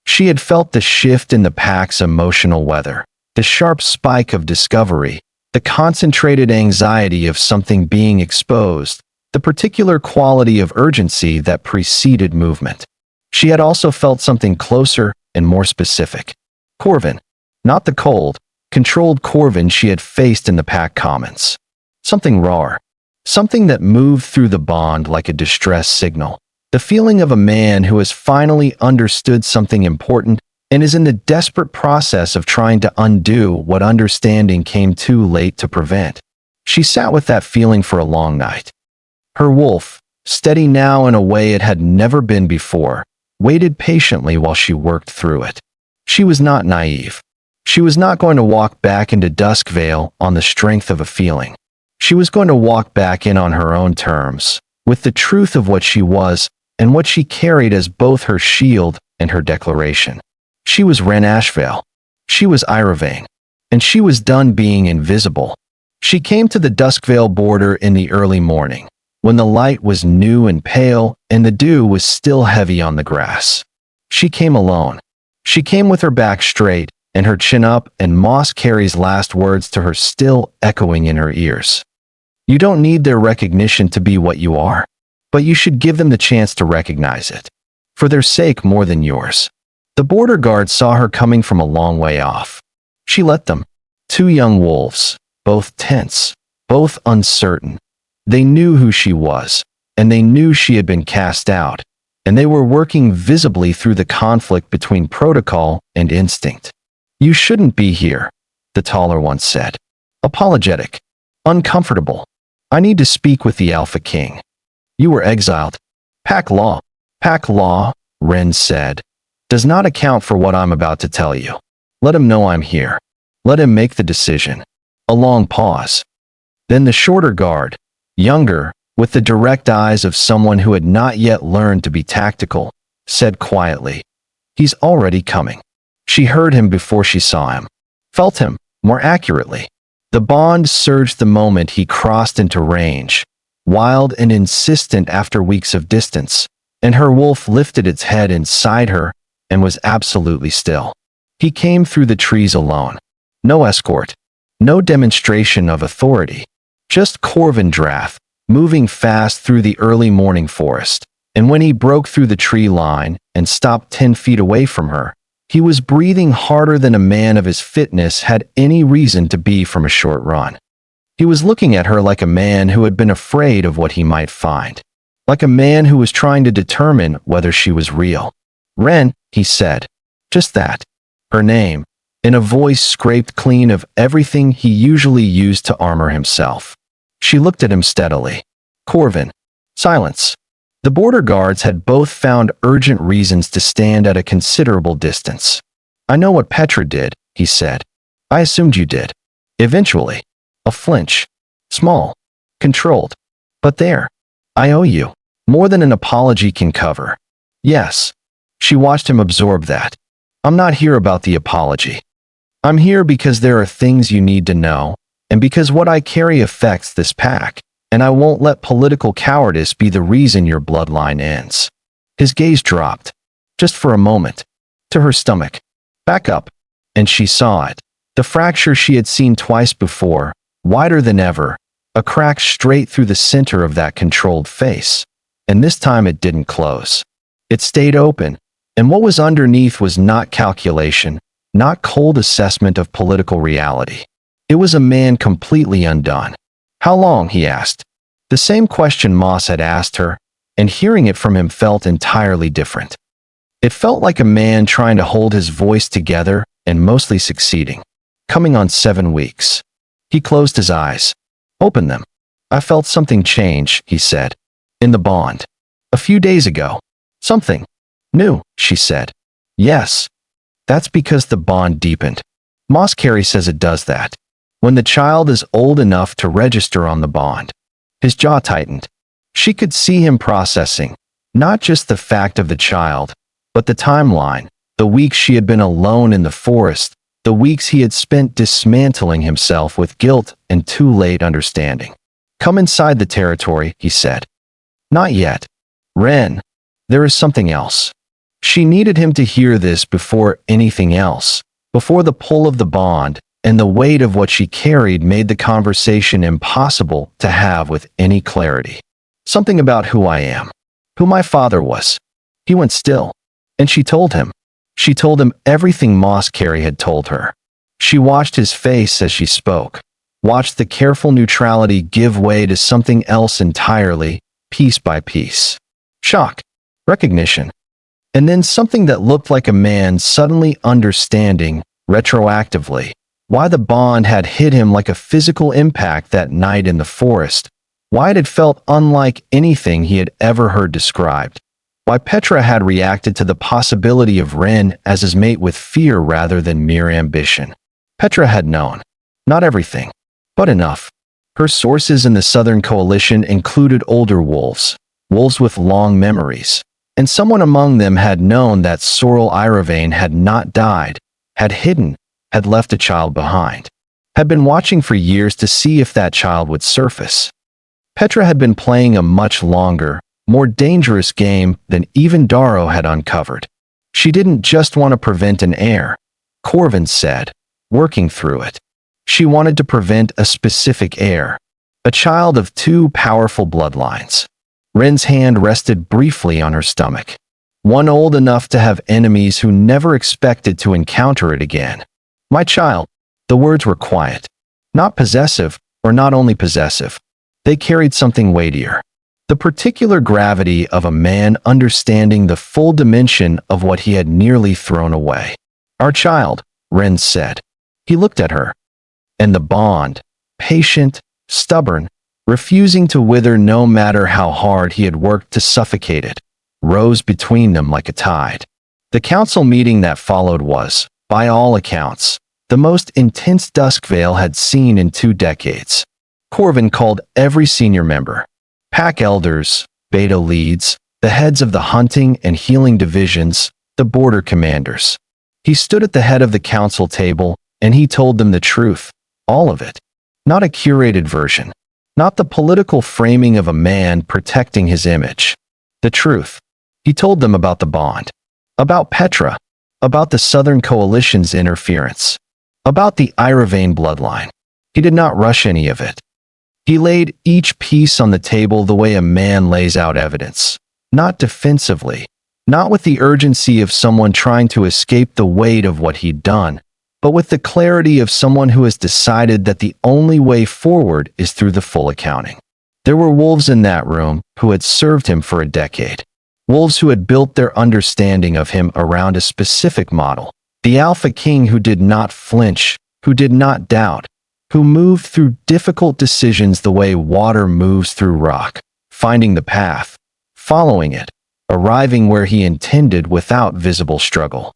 Speaker 1: She had felt the shift in the pack's emotional weather, the sharp spike of discovery, the concentrated anxiety of something being exposed, the particular quality of urgency that preceded movement. She had also felt something closer and more specific. Corvin. Not the cold, controlled Corvin she had faced in the pack comments. Something rawer. Something that moved through the bond like a distress signal. The feeling of a man who has finally understood something important and is in the desperate process of trying to undo what understanding came too late to prevent. She sat with that feeling for a long night. Her wolf, steady now in a way it had never been before, waited patiently while she worked through it. She was not naive. She was not going to walk back into Duskvale on the strength of a feeling. She was going to walk back in on her own terms, with the truth of what she was and what she carried as both her shield and her declaration. She was Wren Ashvale. She was Iravane. And she was done being invisible. She came to the Duskvale border in the early morning, when the light was new and pale and the dew was still heavy on the grass. She came alone. She came with her back straight and her chin up, and Moss Carey's last words to her still echoing in her ears. You don't need their recognition to be what you are, but you should give them the chance to recognize it, for their sake more than yours. The border guard saw her coming from a long way off. She let them. Two young wolves, both tense, both uncertain. They knew who she was, and they knew she had been cast out, and they were working visibly through the conflict between protocol and instinct. You shouldn't be here, the taller one said. Apologetic. Uncomfortable. I need to speak with the Alpha King. You were exiled. Pack law. Pack law, Wren said, does not account for what I'm about to tell you. Let him know I'm here. Let him make the decision. A long pause. Then the shorter guard, younger, with the direct eyes of someone who had not yet learned to be tactical, said quietly, He's already coming. She heard him before she saw him. Felt him, more accurately. The bond surged the moment he crossed into range, wild and insistent after weeks of distance, and her wolf lifted its head inside her and was absolutely still. He came through the trees alone. No escort. No demonstration of authority. Just Corvin Drath, moving fast through the early morning forest. And when he broke through the tree line and stopped 10 feet away from her, he was breathing harder than a man of his fitness had any reason to be from a short run. He was looking at her like a man who had been afraid of what he might find. Like a man who was trying to determine whether she was real. Wren, he said. Just that. Her name, in a voice scraped clean of everything he usually used to armor himself. She looked at him steadily. Corvin. Silence. The border guards had both found urgent reasons to stand at a considerable distance. I know what Petra did, he said. I assumed you did. Eventually. A flinch. Small. Controlled. But there. I owe you. More than an apology can cover. Yes. She watched him absorb that. I'm not here about the apology. I'm here because there are things you need to know, and because what I carry affects this pack. And I won't let political cowardice be the reason your bloodline ends. His gaze dropped, just for a moment, to her stomach. Back up. And she saw it. The fracture she had seen twice before, wider than ever, a crack straight through the center of that controlled face. And this time it didn't close. It stayed open, and what was underneath was not calculation, not cold assessment of political reality. It was a man completely undone. How long, he asked. The same question Moss had asked her, and hearing it from him felt entirely different. It felt like a man trying to hold his voice together and mostly succeeding. Coming on 7 weeks. He closed his eyes. Open them. I felt something change, he said. In the bond. A few days ago. Something. New, she said. Yes. That's because the bond deepened. Moss Carey says it does that. When the child is old enough to register on the bond. His jaw tightened. She could see him processing, not just the fact of the child, but the timeline, the weeks she had been alone in the forest, the weeks he had spent dismantling himself with guilt and too late understanding. Come inside the territory, he said. Not yet. Wren. There is something else. She needed him to hear this before anything else, before the pull of the bond and the weight of what she carried made the conversation impossible to have with any clarity. Something about who I am, who my father was. He went still, and she told him. She told him everything Moss Carey had told her. She watched his face as she spoke, watched the careful neutrality give way to something else entirely, piece by piece. Shock, recognition, and then something that looked like a man suddenly understanding, retroactively, why the bond had hit him like a physical impact that night in the forest, why it had felt unlike anything he had ever heard described, why Petra had reacted to the possibility of Wren as his mate with fear rather than mere ambition. Petra had known. Not everything, but enough. Her sources in the Southern Coalition included older wolves, wolves with long memories, and someone among them had known that Sorrel Iravane had not died, had hidden, had left a child behind, had been watching for years to see if that child would surface. Petra had been playing a much longer, more dangerous game than even Darrow had uncovered. She didn't just want to prevent an heir, Corvin said, working through it. She wanted to prevent a specific heir, a child of two powerful bloodlines. Wren's hand rested briefly on her stomach, one old enough to have enemies who never expected to encounter it again. My child. The words were quiet, not possessive, or not only possessive. They carried something weightier. The particular gravity of a man understanding the full dimension of what he had nearly thrown away. Our child, Wren said. He looked at her. And the bond, patient, stubborn, refusing to wither no matter how hard he had worked to suffocate it, rose between them like a tide. The council meeting that followed was, by all accounts, the most intense Duskvale had seen in 2 decades. Corvin called every senior member, pack elders, beta leads, the heads of the hunting and healing divisions, the border commanders. He stood at the head of the council table, and he told them the truth, all of it. Not a curated version, not the political framing of a man protecting his image. The truth. He told them about the bond, about Petra, about the Southern Coalition's interference, about the Iravane bloodline. He did not rush any of it. He laid each piece on the table the way a man lays out evidence, not defensively, not with the urgency of someone trying to escape the weight of what he'd done, but with the clarity of someone who has decided that the only way forward is through the full accounting. There were wolves in that room who had served him for a decade, wolves who had built their understanding of him around a specific model, the Alpha King who did not flinch, who did not doubt, who moved through difficult decisions the way water moves through rock, finding the path, following it, arriving where he intended without visible struggle.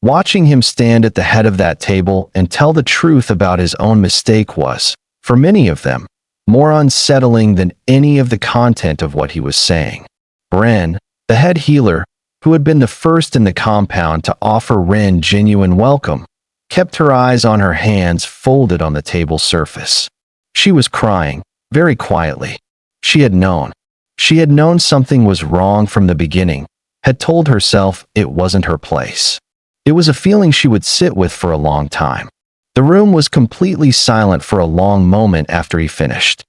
Speaker 1: Watching him stand at the head of that table and tell the truth about his own mistake was, for many of them, more unsettling than any of the content of what he was saying. Wren, the head healer, who had been the first in the compound to offer Wren genuine welcome, kept her eyes on her hands folded on the table surface. She was crying, very quietly. She had known. She had known something was wrong from the beginning, had told herself it wasn't her place. It was a feeling she would sit with for a long time. The room was completely silent for a long moment after he finished.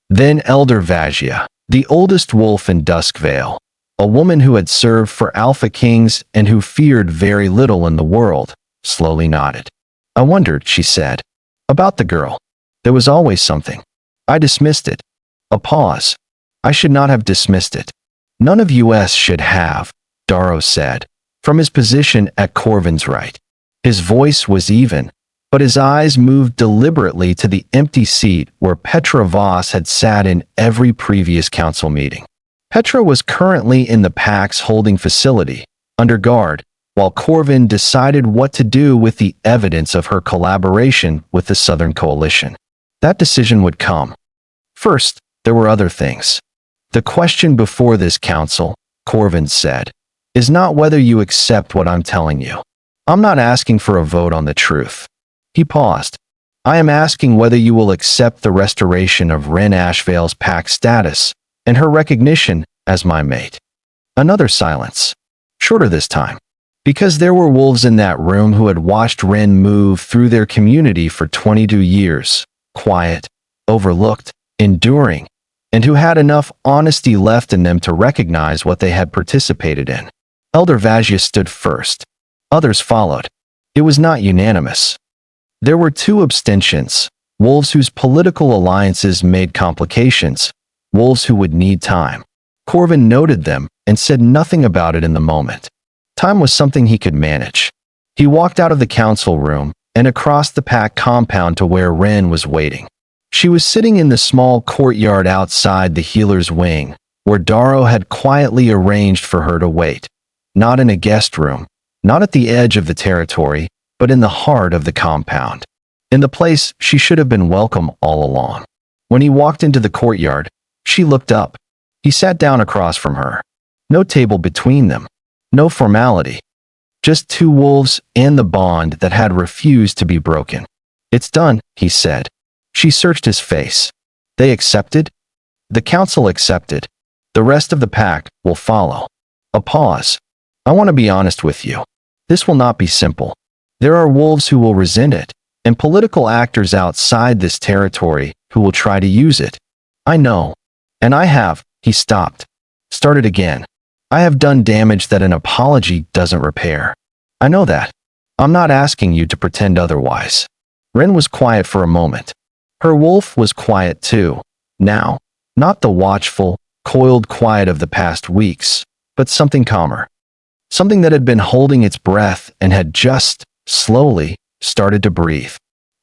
Speaker 1: Then Elder Vajia, the oldest wolf in Duskvale, a woman who had served for Alpha Kings and who feared very little in the world, slowly nodded. I wondered, she said, about the girl. There was always something. I dismissed it. A pause. I should not have dismissed it. None of us should have, Darrow said, from his position at Corvin's right. His voice was even, but his eyes moved deliberately to the empty seat where Petra Voss had sat in every previous council meeting. Petra was currently in the PAC's holding facility, under guard, while Corvin decided what to do with the evidence of her collaboration with the Southern Coalition. That decision would come. First, there were other things. The question before this council, Corvin said, is not whether you accept what I'm telling you. I'm not asking for a vote on the truth. He paused. I am asking whether you will accept the restoration of Wren Ashvale's PAC status and her recognition as my mate. Another silence. shorter this time. Because there were wolves in that room who had watched Wren move through their community for 22 years, quiet, overlooked, enduring, and who had enough honesty left in them to recognize what they had participated in. Elder Vajia stood first. Others followed. It was not unanimous. There were 2 abstentions, wolves whose political alliances made complications, wolves who would need time. Corvin noted them and said nothing about it in the moment. Time was something he could manage. He walked out of the council room and across the pack compound to where Wren was waiting. She was sitting in the small courtyard outside the healer's wing, where Darrow had quietly arranged for her to wait. Not in a guest room, not at the edge of the territory, but in the heart of the compound. In the place she should have been welcome all along. When he walked into the courtyard, she looked up. He sat down across from her. No table between them. No formality. Just 2 wolves and the bond that had refused to be broken. "It's done," he said. She searched his face. "They accepted?" "The council accepted. The rest of the pack will follow." A pause. "I want to be honest with you. This will not be simple. There are wolves who will resent it, and political actors outside this territory who will try to use it. I know. And I have." He stopped. Started again. "I have done damage that an apology doesn't repair. I know that. I'm not asking you to pretend otherwise." Wren was quiet for a moment. Her wolf was quiet too. Now, not the watchful, coiled quiet of the past weeks, but something calmer. Something that had been holding its breath and had just, slowly, started to breathe.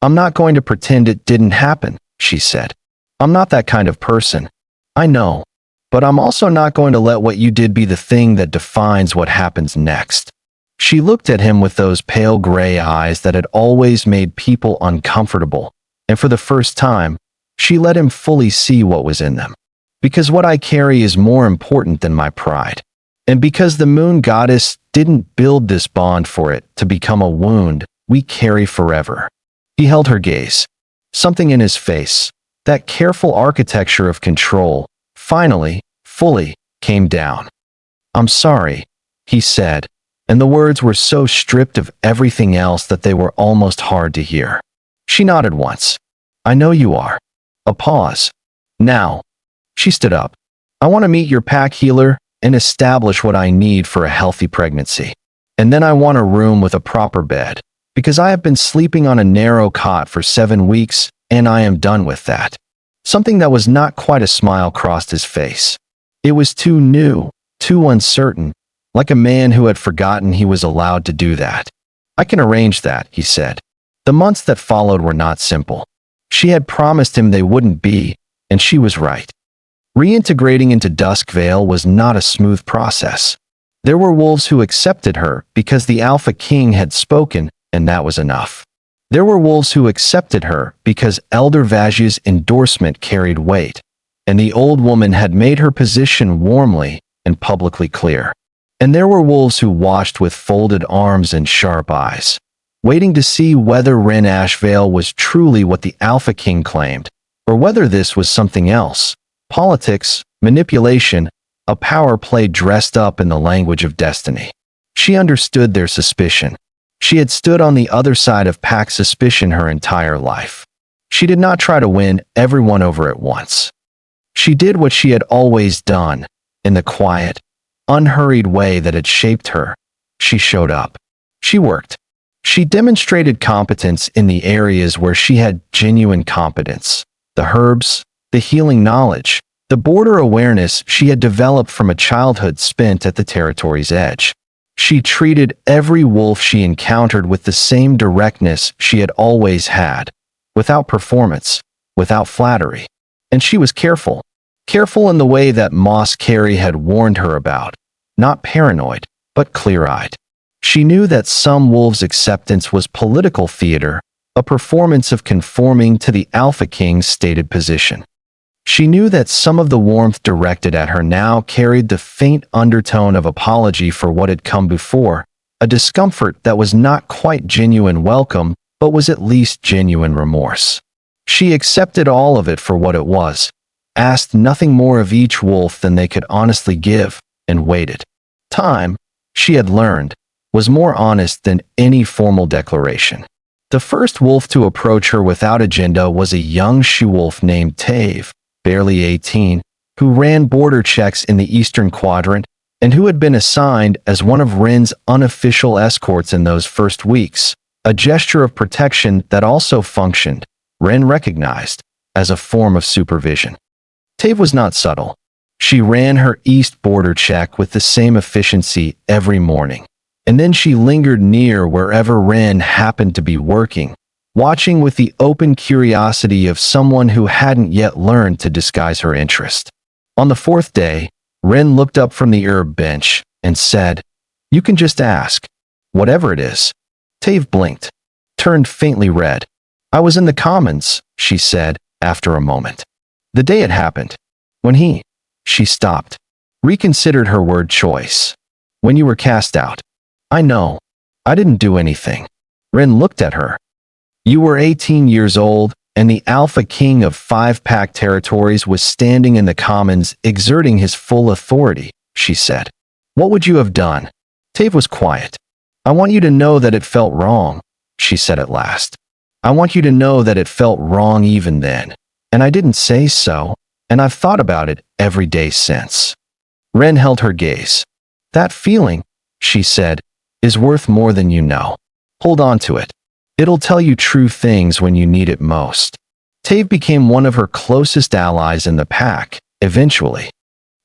Speaker 1: "I'm not going to pretend it didn't happen," she said. "I'm not that kind of person. I know. But I'm also not going to let what you did be the thing that defines what happens next." She looked at him with those pale gray eyes that had always made people uncomfortable, and for the first time, she let him fully see what was in them. "Because what I carry is more important than my pride. And because the moon goddess didn't build this bond for it to become a wound we carry forever." He held her gaze. Something in his face, that careful architecture of control, finally, fully, came down. "I'm sorry," he said, and the words were so stripped of everything else that they were almost hard to hear. She nodded once. "I know you are." A pause. "Now." She stood up. "I want to meet your pack healer and establish what I need for a healthy pregnancy. And then I want a room with a proper bed, because I have been sleeping on a narrow cot for 7 weeks, and I am done with that." Something that was not quite a smile crossed his face. It was too new, too uncertain, like a man who had forgotten he was allowed to do that. "I can arrange that," he said. The months that followed were not simple. She had promised him they wouldn't be, and she was right. Reintegrating into Duskvale was not a smooth process. There were wolves who accepted her because the Alpha King had spoken, and that was enough. There were wolves who accepted her because Elder Vajia's endorsement carried weight, and the old woman had made her position warmly and publicly clear. And there were wolves who watched with folded arms and sharp eyes, waiting to see whether Wren Ashvale was truly what the Alpha King claimed, or whether this was something else. Politics, manipulation, a power play dressed up in the language of destiny. She understood their suspicion. She had stood on the other side of pack suspicion her entire life. She did not try to win everyone over at once. She did what she had always done, in the quiet, unhurried way that had shaped her. She showed up. She worked. She demonstrated competence in the areas where she had genuine competence. The herbs, the healing knowledge, the border awareness she had developed from a childhood spent at the territory's edge. She treated every wolf she encountered with the same directness she had always had, without performance, without flattery. And she was careful. Careful in the way that Moss Carey had warned her about, not paranoid, but clear-eyed. She knew that some wolves' acceptance was political theater, a performance of conforming to the Alpha King's stated position. She knew that some of the warmth directed at her now carried the faint undertone of apology for what had come before, a discomfort that was not quite genuine welcome, but was at least genuine remorse. She accepted all of it for what it was, asked nothing more of each wolf than they could honestly give, and waited. Time, she had learned, was more honest than any formal declaration. The first wolf to approach her without agenda was a young she-wolf named Tave, barely 18, who ran border checks in the Eastern Quadrant and who had been assigned as one of Wren's unofficial escorts in those first weeks, a gesture of protection that also functioned, Wren recognized, as a form of supervision. Tave was not subtle. She ran her east border check with the same efficiency every morning, and then she lingered near wherever Wren happened to be working, watching with the open curiosity of someone who hadn't yet learned to disguise her interest. On the fourth day, Wren looked up from the herb bench and said, "You can just ask. Whatever it is." Tave blinked, turned faintly red. "I was in the Commons," she said, after a moment. "The day it happened. When she stopped, reconsidered her word choice. "When you were cast out." "I know. I didn't do anything." Wren looked at her. "You were 18 years old, and the Alpha King of 5-pack territories was standing in the Commons exerting his full authority," she said. "What would you have done?" Tave was quiet. "I want you to know that it felt wrong," she said at last. "I want you to know that it felt wrong even then, and I didn't say so, and I've thought about it every day since." Wren held her gaze. "That feeling," she said, "is worth more than you know. Hold on to it. It'll tell you true things when you need it most." Tave became one of her closest allies in the pack, eventually.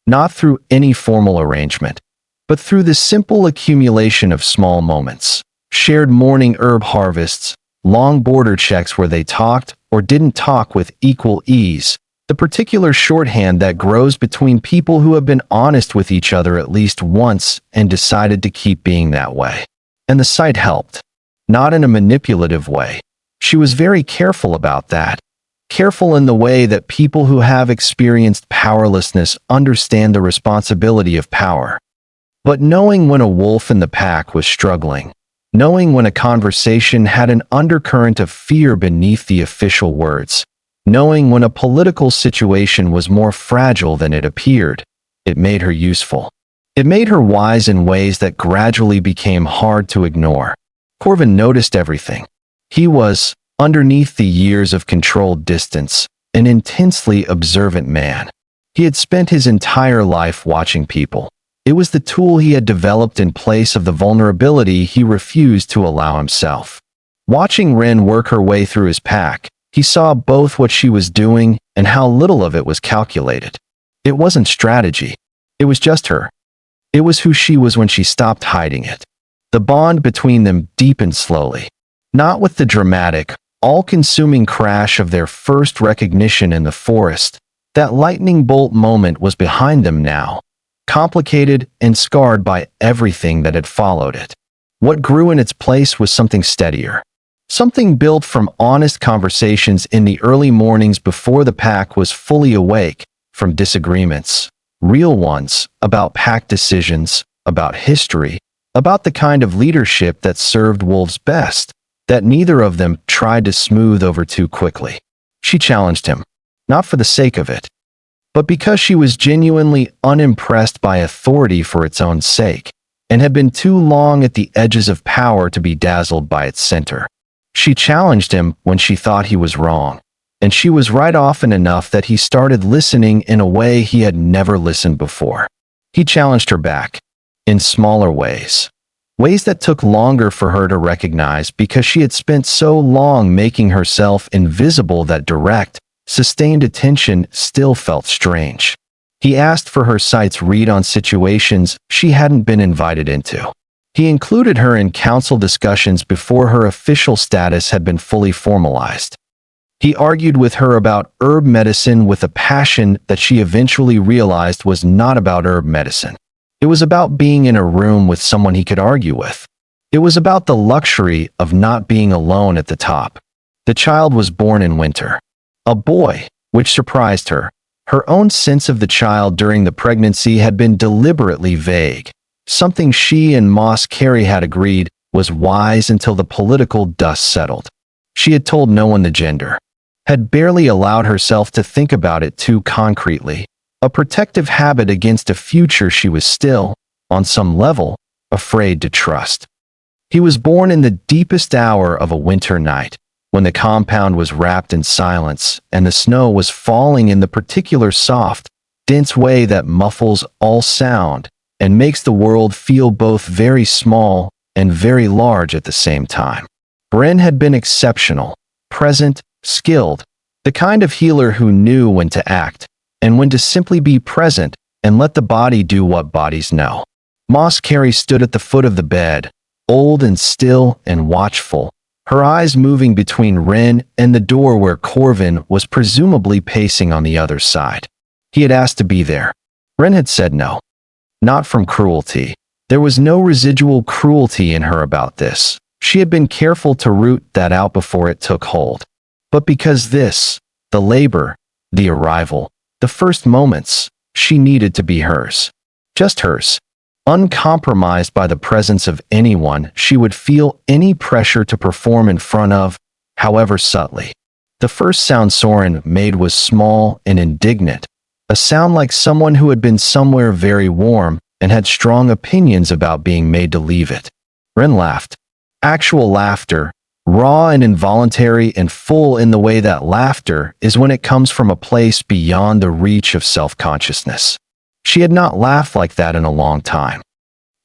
Speaker 1: Not through any formal arrangement, but through the simple accumulation of small moments. Shared morning herb harvests, long border checks where they talked or didn't talk with equal ease, the particular shorthand that grows between people who have been honest with each other at least once and decided to keep being that way. And the sight helped. Not in a manipulative way. She was very careful about that. Careful in the way that people who have experienced powerlessness understand the responsibility of power. But knowing when a wolf in the pack was struggling, knowing when a conversation had an undercurrent of fear beneath the official words, knowing when a political situation was more fragile than it appeared, it made her useful. It made her wise in ways that gradually became hard to ignore. Corvin noticed everything. He was, underneath the years of controlled distance, an intensely observant man. He had spent his entire life watching people. It was the tool he had developed in place of the vulnerability he refused to allow himself. Watching Wren work her way through his pack, he saw both what she was doing and how little of it was calculated. It wasn't strategy. It was just her. It was who she was when she stopped hiding it. The bond between them deepened slowly. Not with the dramatic, all-consuming crash of their first recognition in the forest. That lightning bolt moment was behind them now, complicated and scarred by everything that had followed it. What grew in its place was something steadier. Something built from honest conversations in the early mornings before the pack was fully awake, from disagreements, real ones, about pack decisions, about history, about the kind of leadership that served wolves best, that neither of them tried to smooth over too quickly. She challenged him, not for the sake of it, but because she was genuinely unimpressed by authority for its own sake, and had been too long at the edges of power to be dazzled by its center. She challenged him when she thought he was wrong, and she was right often enough that he started listening in a way he had never listened before. He challenged her back, in smaller ways. Ways that took longer for her to recognize because she had spent so long making herself invisible that direct, sustained attention still felt strange. He asked for her sight's read on situations she hadn't been invited into. He included her in council discussions before her official status had been fully formalized. He argued with her about herb medicine with a passion that she eventually realized was not about herb medicine. It was about being in a room with someone he could argue with. It was about the luxury of not being alone at the top. The child was born in winter. A boy, which surprised her. Her own sense of the child during the pregnancy had been deliberately vague. Something she and Moss Carey had agreed was wise until the political dust settled. She had told no one the gender, had barely allowed herself to think about it too concretely, a protective habit against a future she was still, on some level, afraid to trust. He was born in the deepest hour of a winter night, when the compound was wrapped in silence and the snow was falling in the particular soft, dense way that muffles all sound and makes the world feel both very small and very large at the same time. Wren had been exceptional, present, skilled, the kind of healer who knew when to act and when to simply be present and let the body do what bodies know. Moss Carey stood at the foot of the bed, old and still and watchful, her eyes moving between Wren and the door where Corvin was presumably pacing on the other side. He had asked to be there. Wren had said no. Not from cruelty. There was no residual cruelty in her about this. She had been careful to root that out before it took hold. But because this, the labor, the arrival, the first moments, she needed to be hers. Just hers. Uncompromised by the presence of anyone she would feel any pressure to perform in front of, however subtly. The first sound Soren made was small and indignant, a sound like someone who had been somewhere very warm and had strong opinions about being made to leave it. Wren laughed. Actual laughter, raw and involuntary and full in the way that laughter is when it comes from a place beyond the reach of self-consciousness. She had not laughed like that in a long time.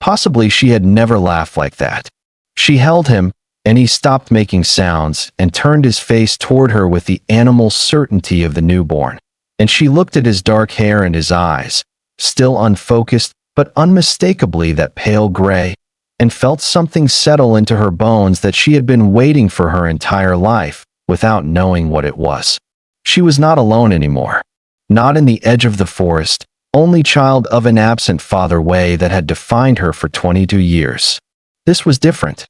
Speaker 1: Possibly she had never laughed like that. She held him, and he stopped making sounds and turned his face toward her with the animal certainty of the newborn. And she looked at his dark hair and his eyes, still unfocused but unmistakably that pale gray, and felt something settle into her bones that she had been waiting for her entire life, without knowing what it was. She was not alone anymore. Not in the edge of the forest, only child of an absent father way that had defined her for 22 years. This was different.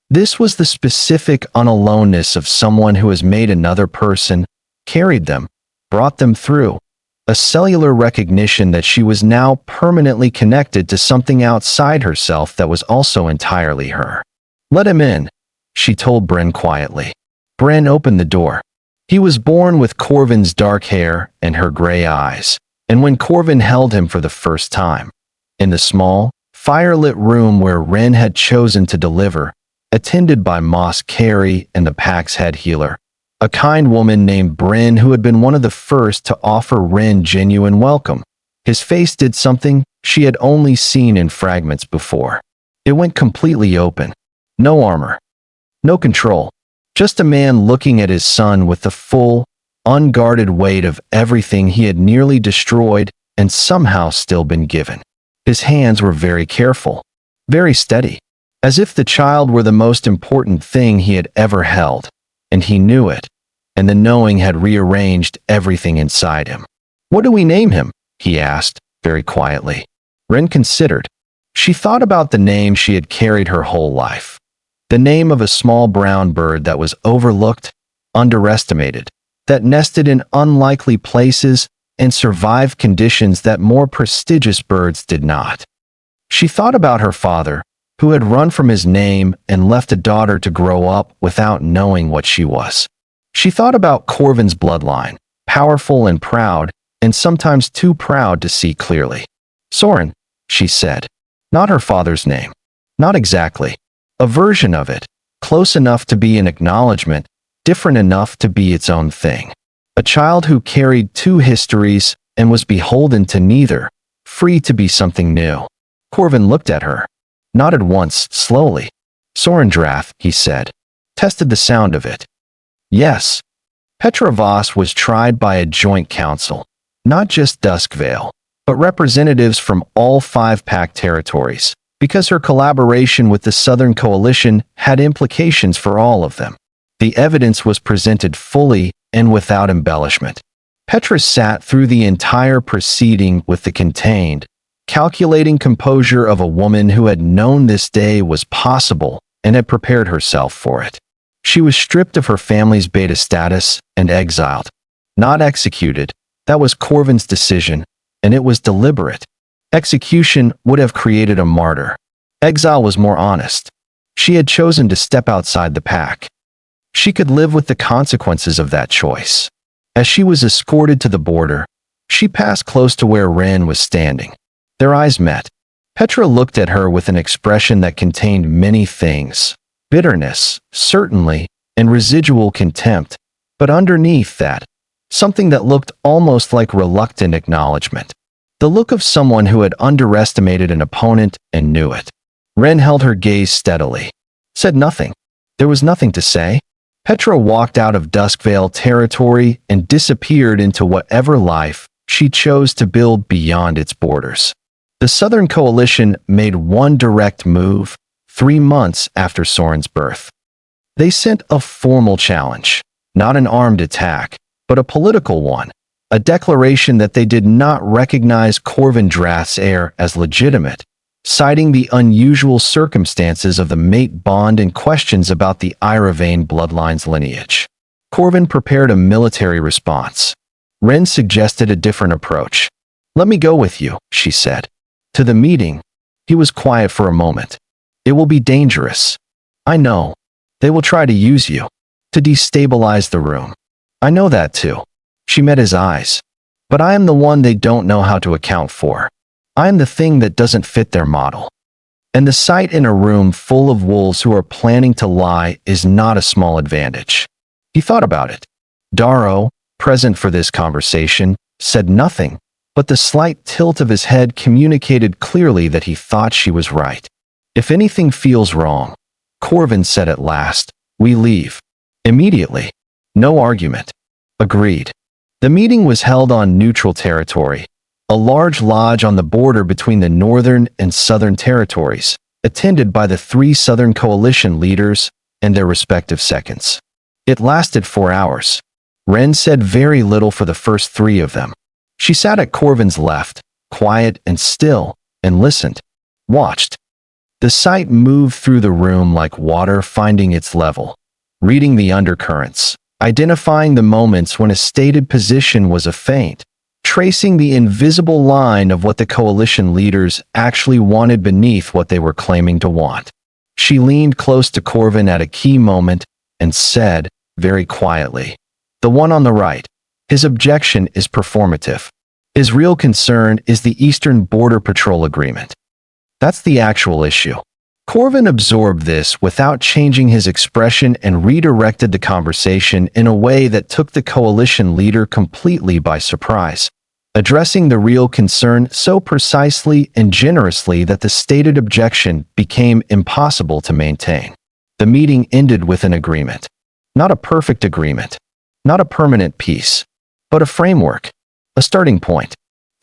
Speaker 1: This was the specific unaloneness of someone who has made another person, carried them, brought them through, a cellular recognition that she was now permanently connected to something outside herself that was also entirely her. "Let him in," she told Wren quietly. Wren opened the door. He was born with Corvin's dark hair and her gray eyes, and when Corvin held him for the first time, in the small, firelit room where Wren had chosen to deliver, attended by Moss Carey and the pack's head healer, a kind woman named Bryn who had been one of the first to offer Wren genuine welcome. His face did something she had only seen in fragments before. It went completely open. No armor. No control. Just a man looking at his son with the full, unguarded weight of everything he had nearly destroyed and somehow still been given. His hands were very careful, very steady, as if the child were the most important thing he had ever held, and he knew it, and the knowing had rearranged everything inside him. "What do we name him?" he asked, very quietly. Wren considered. She thought about the name she had carried her whole life. The name of a small brown bird that was overlooked, underestimated, that nested in unlikely places and survived conditions that more prestigious birds did not. She thought about her father, who had run from his name and left a daughter to grow up without knowing what she was. She thought about Corvin's bloodline, powerful and proud, and sometimes too proud to see clearly. "Soren," she said. Not her father's name. Not exactly. A version of it, close enough to be an acknowledgement, different enough to be its own thing. A child who carried two histories and was beholden to neither, free to be something new. Corvin looked at her, nodded once, slowly. "Sorendrath," he said. Tested the sound of it. "Yes." Petra Voss was tried by a joint council, not just Duskvale, but representatives from all 5 pack territories, because her collaboration with the Southern Coalition had implications for all of them. The evidence was presented fully and without embellishment. Petra sat through the entire proceeding with the contained, calculating composure of a woman who had known this day was possible and had prepared herself for it. She was stripped of her family's beta status and exiled. Not executed. That was Corvin's decision, and it was deliberate. Execution would have created a martyr. Exile was more honest. She had chosen to step outside the pack. She could live with the consequences of that choice. As she was escorted to the border, she passed close to where Wren was standing. Their eyes met. Petra looked at her with an expression that contained many things. Bitterness, certainly, and residual contempt, but underneath that, something that looked almost like reluctant acknowledgement. The look of someone who had underestimated an opponent and knew it. Wren held her gaze steadily. Said nothing. There was nothing to say. Petra walked out of Duskvale territory and disappeared into whatever life she chose to build beyond its borders. The Southern Coalition made one direct move 3 months after Soren's birth. They sent a formal challenge, not an armed attack, but a political one, a declaration that they did not recognize Corvin Drath's heir as legitimate, citing the unusual circumstances of the mate bond and questions about the Iravane bloodline's lineage. Corvin prepared a military response. Wren suggested a different approach. "Let me go with you," she said. To the meeting, he was quiet for a moment. "It will be dangerous. I know. They will try to use you to destabilize the room. I know that too." She met his eyes. "But I am the one they don't know how to account for. I am the thing that doesn't fit their model. And the sight in a room full of wolves who are planning to lie is not a small advantage." He thought about it. Darrow, present for this conversation, said nothing, but the slight tilt of his head communicated clearly that he thought she was right. "If anything feels wrong," Corvin said at last, "we leave. Immediately. No argument." Agreed. The meeting was held on neutral territory, a large lodge on the border between the Northern and Southern territories, attended by the 3 Southern Coalition leaders and their respective seconds. It lasted 4 hours. Wren said very little for the first 3 of them. She sat at Corvin's left, quiet and still, and listened, watched. The sight moved through the room like water finding its level, reading the undercurrents, identifying the moments when a stated position was a feint, tracing the invisible line of what the coalition leaders actually wanted beneath what they were claiming to want. She leaned close to Corvin at a key moment and said, very quietly, "The one on the right, his objection is performative. His real concern is the Eastern Border Patrol Agreement. That's the actual issue." Corvin absorbed this without changing his expression and redirected the conversation in a way that took the coalition leader completely by surprise, addressing the real concern so precisely and generously that the stated objection became impossible to maintain. The meeting ended with an agreement. Not a perfect agreement, not a permanent peace, but a framework, a starting point.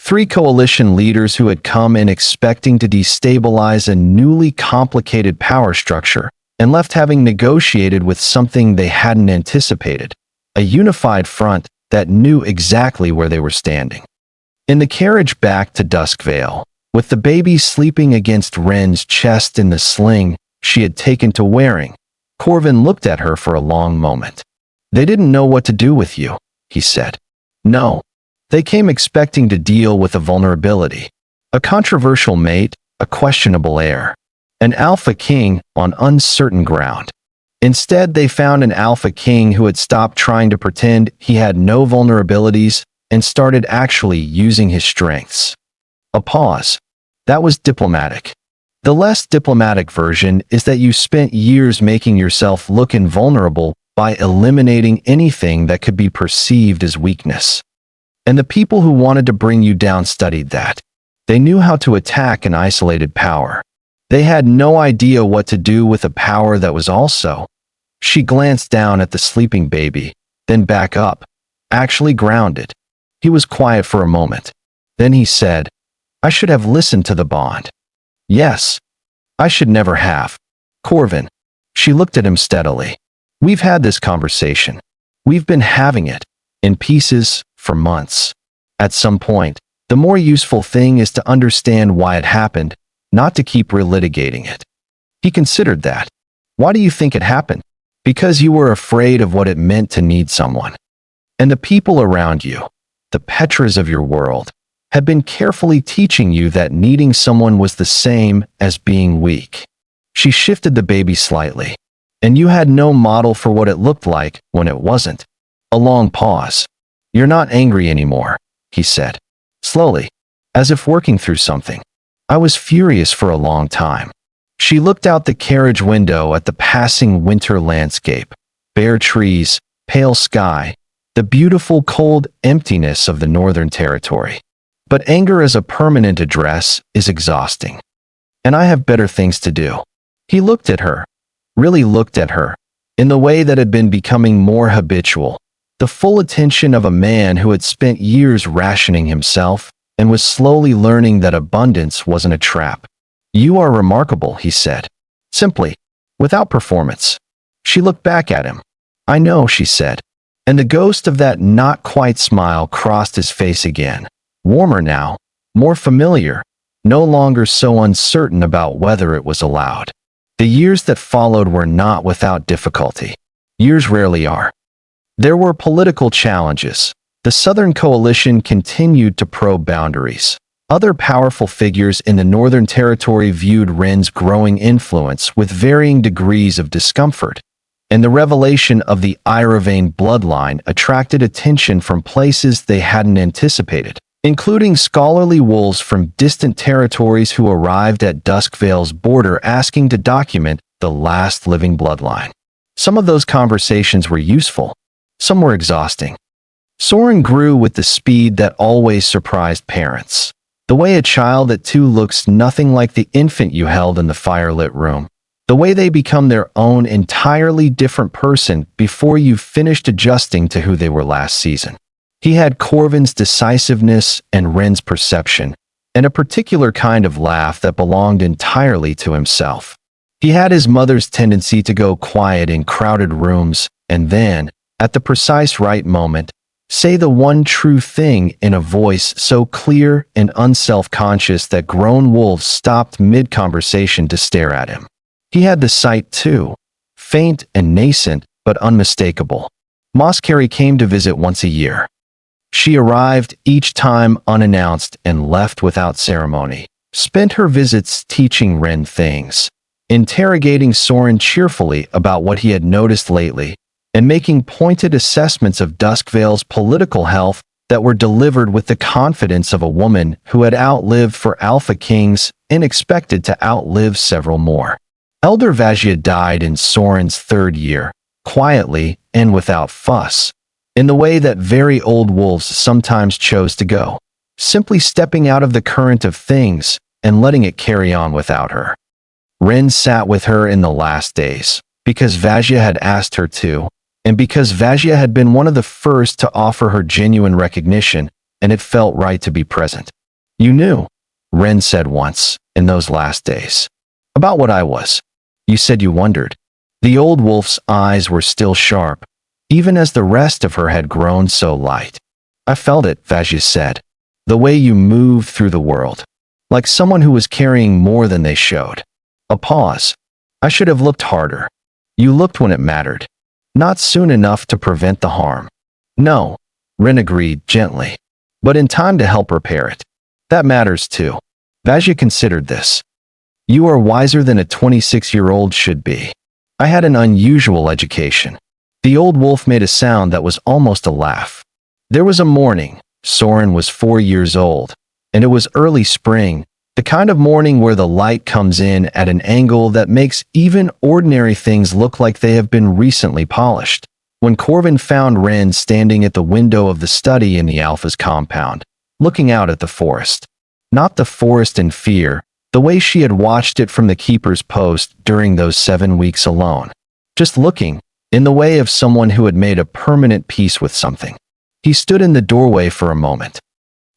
Speaker 1: 3 coalition leaders who had come in expecting to destabilize a newly complicated power structure and left having negotiated with something they hadn't anticipated, a unified front that knew exactly where they were standing. In the carriage back to Duskvale, with the baby sleeping against Wren's chest in the sling she had taken to wearing, Corvin looked at her for a long moment. "They didn't know what to do with you," he said. "No. They came expecting to deal with a vulnerability, a controversial mate, a questionable heir, an alpha king on uncertain ground. Instead, they found an alpha king who had stopped trying to pretend he had no vulnerabilities and started actually using his strengths." A pause. That was diplomatic. The less diplomatic version is that you spent years making yourself look invulnerable by eliminating anything that could be perceived as weakness. And the people who wanted to bring you down studied that. They knew how to attack an isolated power. They had no idea what to do with a power that was also. She glanced down at the sleeping baby, then back up, actually grounded. He was quiet for a moment. Then he said, "I should have listened to the bond. Yes, I should never have." "Corvin." She looked at him steadily. "We've had this conversation. We've been having it, in pieces, for months. At some point, the more useful thing is to understand why it happened, not to keep relitigating it." He considered that. "Why do you think it happened?" "Because you were afraid of what it meant to need someone. And the people around you, the Petras of your world, had been carefully teaching you that needing someone was the same as being weak." She shifted the baby slightly. "And you had no model for what it looked like when it wasn't." A long pause. "You're not angry anymore," he said, slowly, as if working through something. I was furious for a long time. She looked out the carriage window at the passing winter landscape, bare trees, pale sky, the beautiful cold emptiness of the Northern Territory. But anger as a permanent address is exhausting. And I have better things to do. He looked at her, really looked at her, in the way that had been becoming more habitual, the full attention of a man who had spent years rationing himself and was slowly learning that abundance wasn't a trap. You are remarkable, he said, simply, without performance. She looked back at him. I know, she said, and the ghost of that not-quite smile crossed his face again, warmer now, more familiar, no longer so uncertain about whether it was allowed. The years that followed were not without difficulty. Years rarely are. There were political challenges. The Southern Coalition continued to probe boundaries. Other powerful figures in the Northern Territory viewed Wren's growing influence with varying degrees of discomfort, and the revelation of the Ashvale bloodline attracted attention from places they hadn't anticipated, including scholarly wolves from distant territories who arrived at Duskvale's border asking to document the last living bloodline. Some of those conversations were useful, some were exhausting. Soren grew with the speed that always surprised parents. The way a child at 2 looks nothing like the infant you held in the firelit room. The way they become their own entirely different person before you've finished adjusting to who they were last season. He had Corvin's decisiveness and Wren's perception, and a particular kind of laugh that belonged entirely to himself. He had his mother's tendency to go quiet in crowded rooms, and then, at the precise right moment, say the one true thing in a voice so clear and unself-conscious that grown wolves stopped mid-conversation to stare at him. He had the sight too, faint and nascent, but unmistakable. Moskeri came to visit once a year. She arrived each time unannounced and left without ceremony, spent her visits teaching Wren things, interrogating Soren cheerfully about what he had noticed lately, and making pointed assessments of Duskvale's political health that were delivered with the confidence of a woman who had outlived for Alpha Kings and expected to outlive several more. Elder Vajia died in Soren's 3rd year, quietly and without fuss, in the way that very old wolves sometimes chose to go, simply stepping out of the current of things and letting it carry on without her. Wren sat with her in the last days, because Vajia had asked her to, and because Vajia had been one of the first to offer her genuine recognition, and it felt right to be present. You knew, Wren said once, in those last days, about what I was. You said you wondered. The old wolf's eyes were still sharp, even as the rest of her had grown so light. I felt it, Vajia said, the way you moved through the world, like someone who was carrying more than they showed. A pause. I should have looked harder. You looked when it mattered. Not soon enough to prevent the harm. No, Wren agreed gently, but in time to help repair it. That matters too. Vajia considered this. You are wiser than a 26-year-old should be. I had an unusual education. The old wolf made a sound that was almost a laugh. There was a morning. Soren was 4 years old, and it was early spring, the kind of morning where the light comes in at an angle that makes even ordinary things look like they have been recently polished. When Corvin found Wren standing at the window of the study in the Alpha's compound, looking out at the forest. Not the forest in fear, the way she had watched it from the keeper's post during those 7 weeks alone. Just looking, in the way of someone who had made a permanent peace with something. He stood in the doorway for a moment.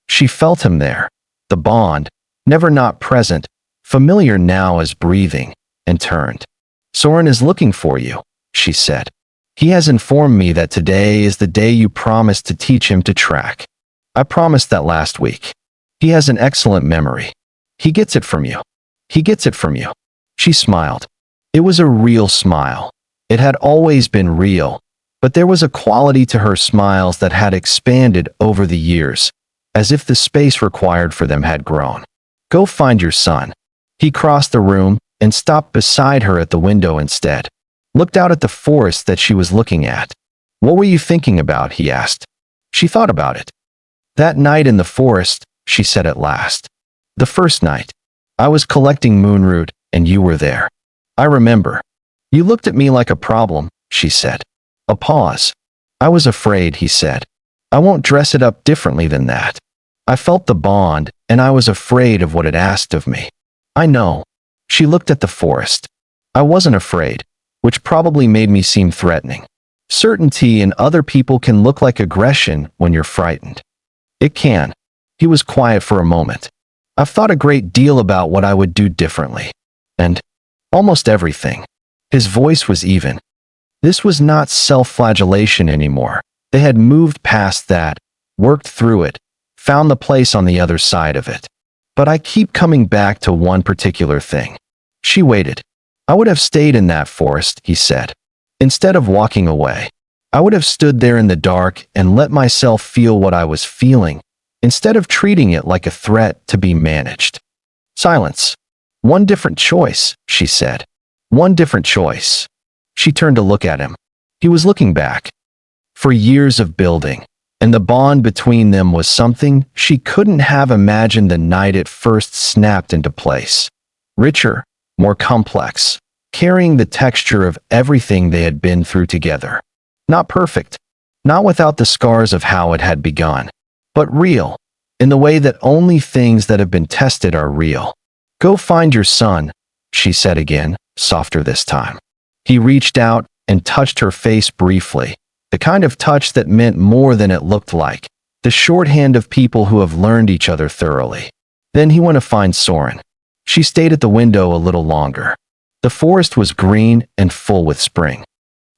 Speaker 1: She felt him there, the bond, never not present, familiar now as breathing, and turned. Soren is looking for you, she said. He has informed me that today is the day you promised to teach him to track. I promised that last week. He has an excellent memory. He gets it from you. He gets it from you. She smiled. It was a real smile. It had always been real, but there was a quality to her smiles that had expanded over the years, as if the space required for them had grown. Go find your son. He crossed the room and stopped beside her at the window instead. Looked out at the forest that she was looking at. What were you thinking about? He asked. She thought about it. That night in the forest, she said at last. The first night. I was collecting moonroot, and you were there. I remember. You looked at me like a problem, she said. A pause. I was afraid, he said. I won't dress it up differently than that. I felt the bond, and I was afraid of what it asked of me. I know. She looked at the forest. I wasn't afraid, which probably made me seem threatening. Certainty in other people can look like aggression when you're frightened. It can. He was quiet for a moment. I've thought a great deal about what I would do differently. And almost everything. His voice was even. This was not self-flagellation anymore. They had moved past that, worked through it, found the place on the other side of it. But I keep coming back to one particular thing. She waited. I would have stayed in that forest, he said. Instead of walking away, I would have stood there in the dark and let myself feel what I was feeling, instead of treating it like a threat to be managed. Silence. One different choice, she said. One different choice. She turned to look at him. He was looking back. For years of building, and the bond between them was something she couldn't have imagined the night it first snapped into place. Richer, more complex, carrying the texture of everything they had been through together. Not perfect, not without the scars of how it had begun, but real, in the way that only things that have been tested are real. Go find your son, she said again, softer this time. He reached out and touched her face briefly, the kind of touch that meant more than it looked like, the shorthand of people who have learned each other thoroughly. Then he went to find Soren. She stayed at the window a little longer. The forest was green and full with spring.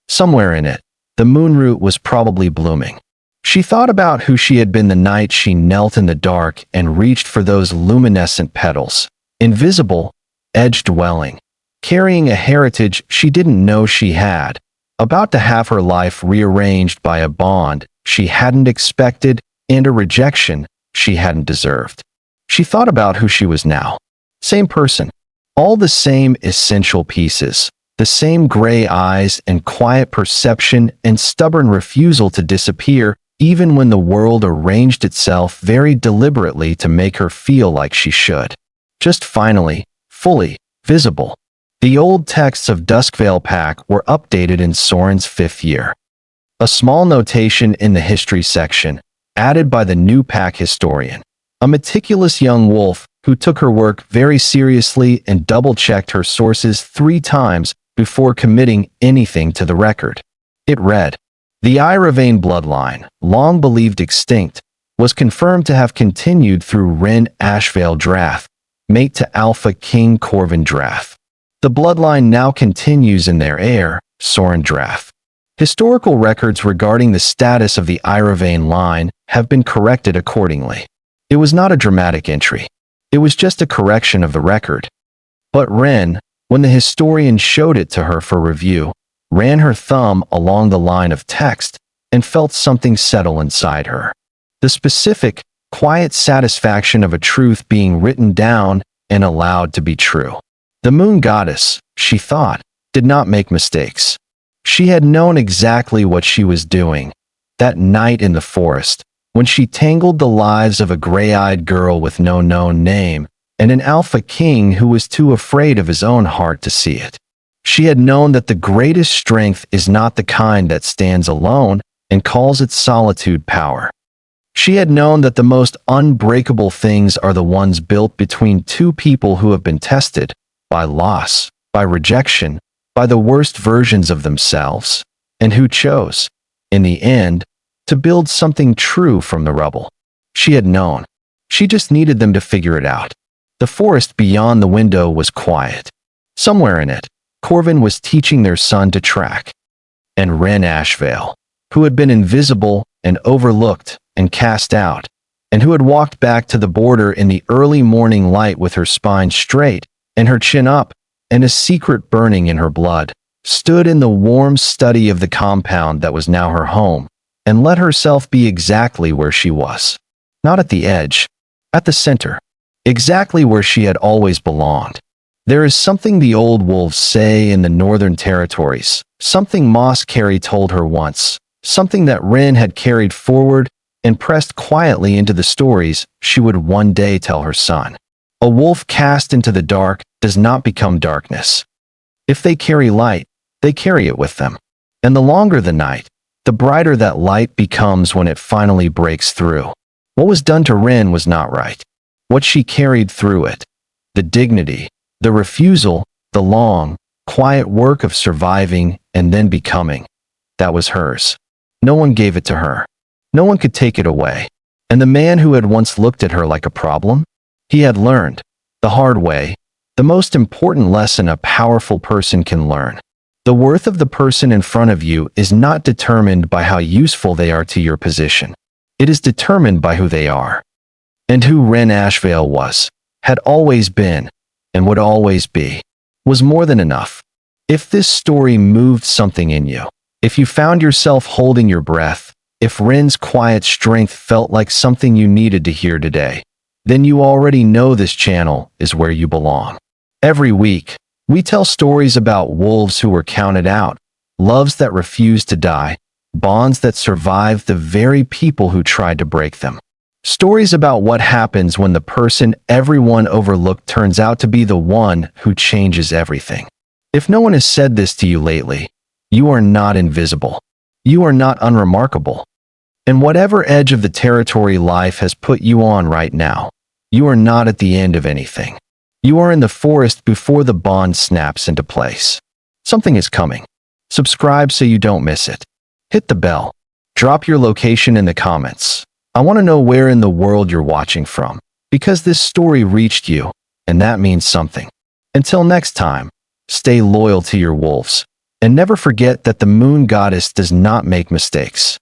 Speaker 1: Somewhere in it, the moonroot was probably blooming. She thought about who she had been the night she knelt in the dark and reached for those luminescent petals, invisible, edge-dwelling, carrying a heritage she didn't know she had, about to have her life rearranged by a bond she hadn't expected and a rejection she hadn't deserved. She thought about who she was now. Same person. All the same essential pieces, the same gray eyes and quiet perception and stubborn refusal to disappear even when the world arranged itself very deliberately to make her feel like she should. Just finally, fully, visible. The old texts of Duskvale Pack were updated in Soren's 5th year. A small notation in the history section, added by the new pack historian, a meticulous young wolf who took her work very seriously and double-checked her sources 3 times before committing anything to the record. It read, "The Iravane bloodline, long believed extinct, was confirmed to have continued through Wren Ashvale Drath, mate to Alpha King Corvin Drath. The bloodline now continues in their heir, Soren Drath. Historical records regarding the status of the Iravane line have been corrected accordingly." It was not a dramatic entry. It was just a correction of the record. But Wren, when the historian showed it to her for review, ran her thumb along the line of text and felt something settle inside her. The specific, quiet satisfaction of a truth being written down and allowed to be true. The moon goddess, she thought, did not make mistakes. She had known exactly what she was doing that night in the forest, when she tangled the lives of a gray-eyed girl with no known name and an alpha king who was too afraid of his own heart to see it. She had known that the greatest strength is not the kind that stands alone and calls its solitude power. She had known that the most unbreakable things are the ones built between 2 people who have been tested by loss, by rejection, by the worst versions of themselves, and who chose, in the end, to build something true from the rubble. She had known. She just needed them to figure it out. The forest beyond the window was quiet. Somewhere in it, Corvin was teaching their son to track. And Wren Ashvale, who had been invisible and overlooked and cast out, and who had walked back to the border in the early morning light with her spine straight and her chin up and a secret burning in her blood, stood in the warm study of the compound that was now her home, and let herself be exactly where she was. Not at the edge, at the center, exactly where she had always belonged. There is something the old wolves say in the Northern Territories, something Moss Carey told her once, something that Wren had carried forward and pressed quietly into the stories she would one day tell her son. A wolf cast into the dark does not become darkness. If they carry light, they carry it with them. And the longer the night, the brighter that light becomes when it finally breaks through. What was done to Wren was not right. What she carried through it, the dignity, the refusal, the long, quiet work of surviving and then becoming, that was hers. No one gave it to her. No one could take it away. And the man who had once looked at her like a problem, he had learned, the hard way, the most important lesson a powerful person can learn. The worth of the person in front of you is not determined by how useful they are to your position. It is determined by who they are. And who Wren Ashvale was, had always been, and would always be, was more than enough. If this story moved something in you, if you found yourself holding your breath, if Wren's quiet strength felt like something you needed to hear today, then you already know this channel is where you belong. Every week, we tell stories about wolves who were counted out, loves that refused to die, bonds that survived the very people who tried to break them. Stories about what happens when the person everyone overlooked turns out to be the one who changes everything. If no one has said this to you lately, you are not invisible. You are not unremarkable. And whatever edge of the territory life has put you on right now, you are not at the end of anything. You are in the forest before the bond snaps into place. Something is coming. Subscribe so you don't miss it. Hit the bell. Drop your location in the comments. I want to know where in the world you're watching from, because this story reached you, and that means something. Until next time, stay loyal to your wolves, and never forget that the moon goddess does not make mistakes.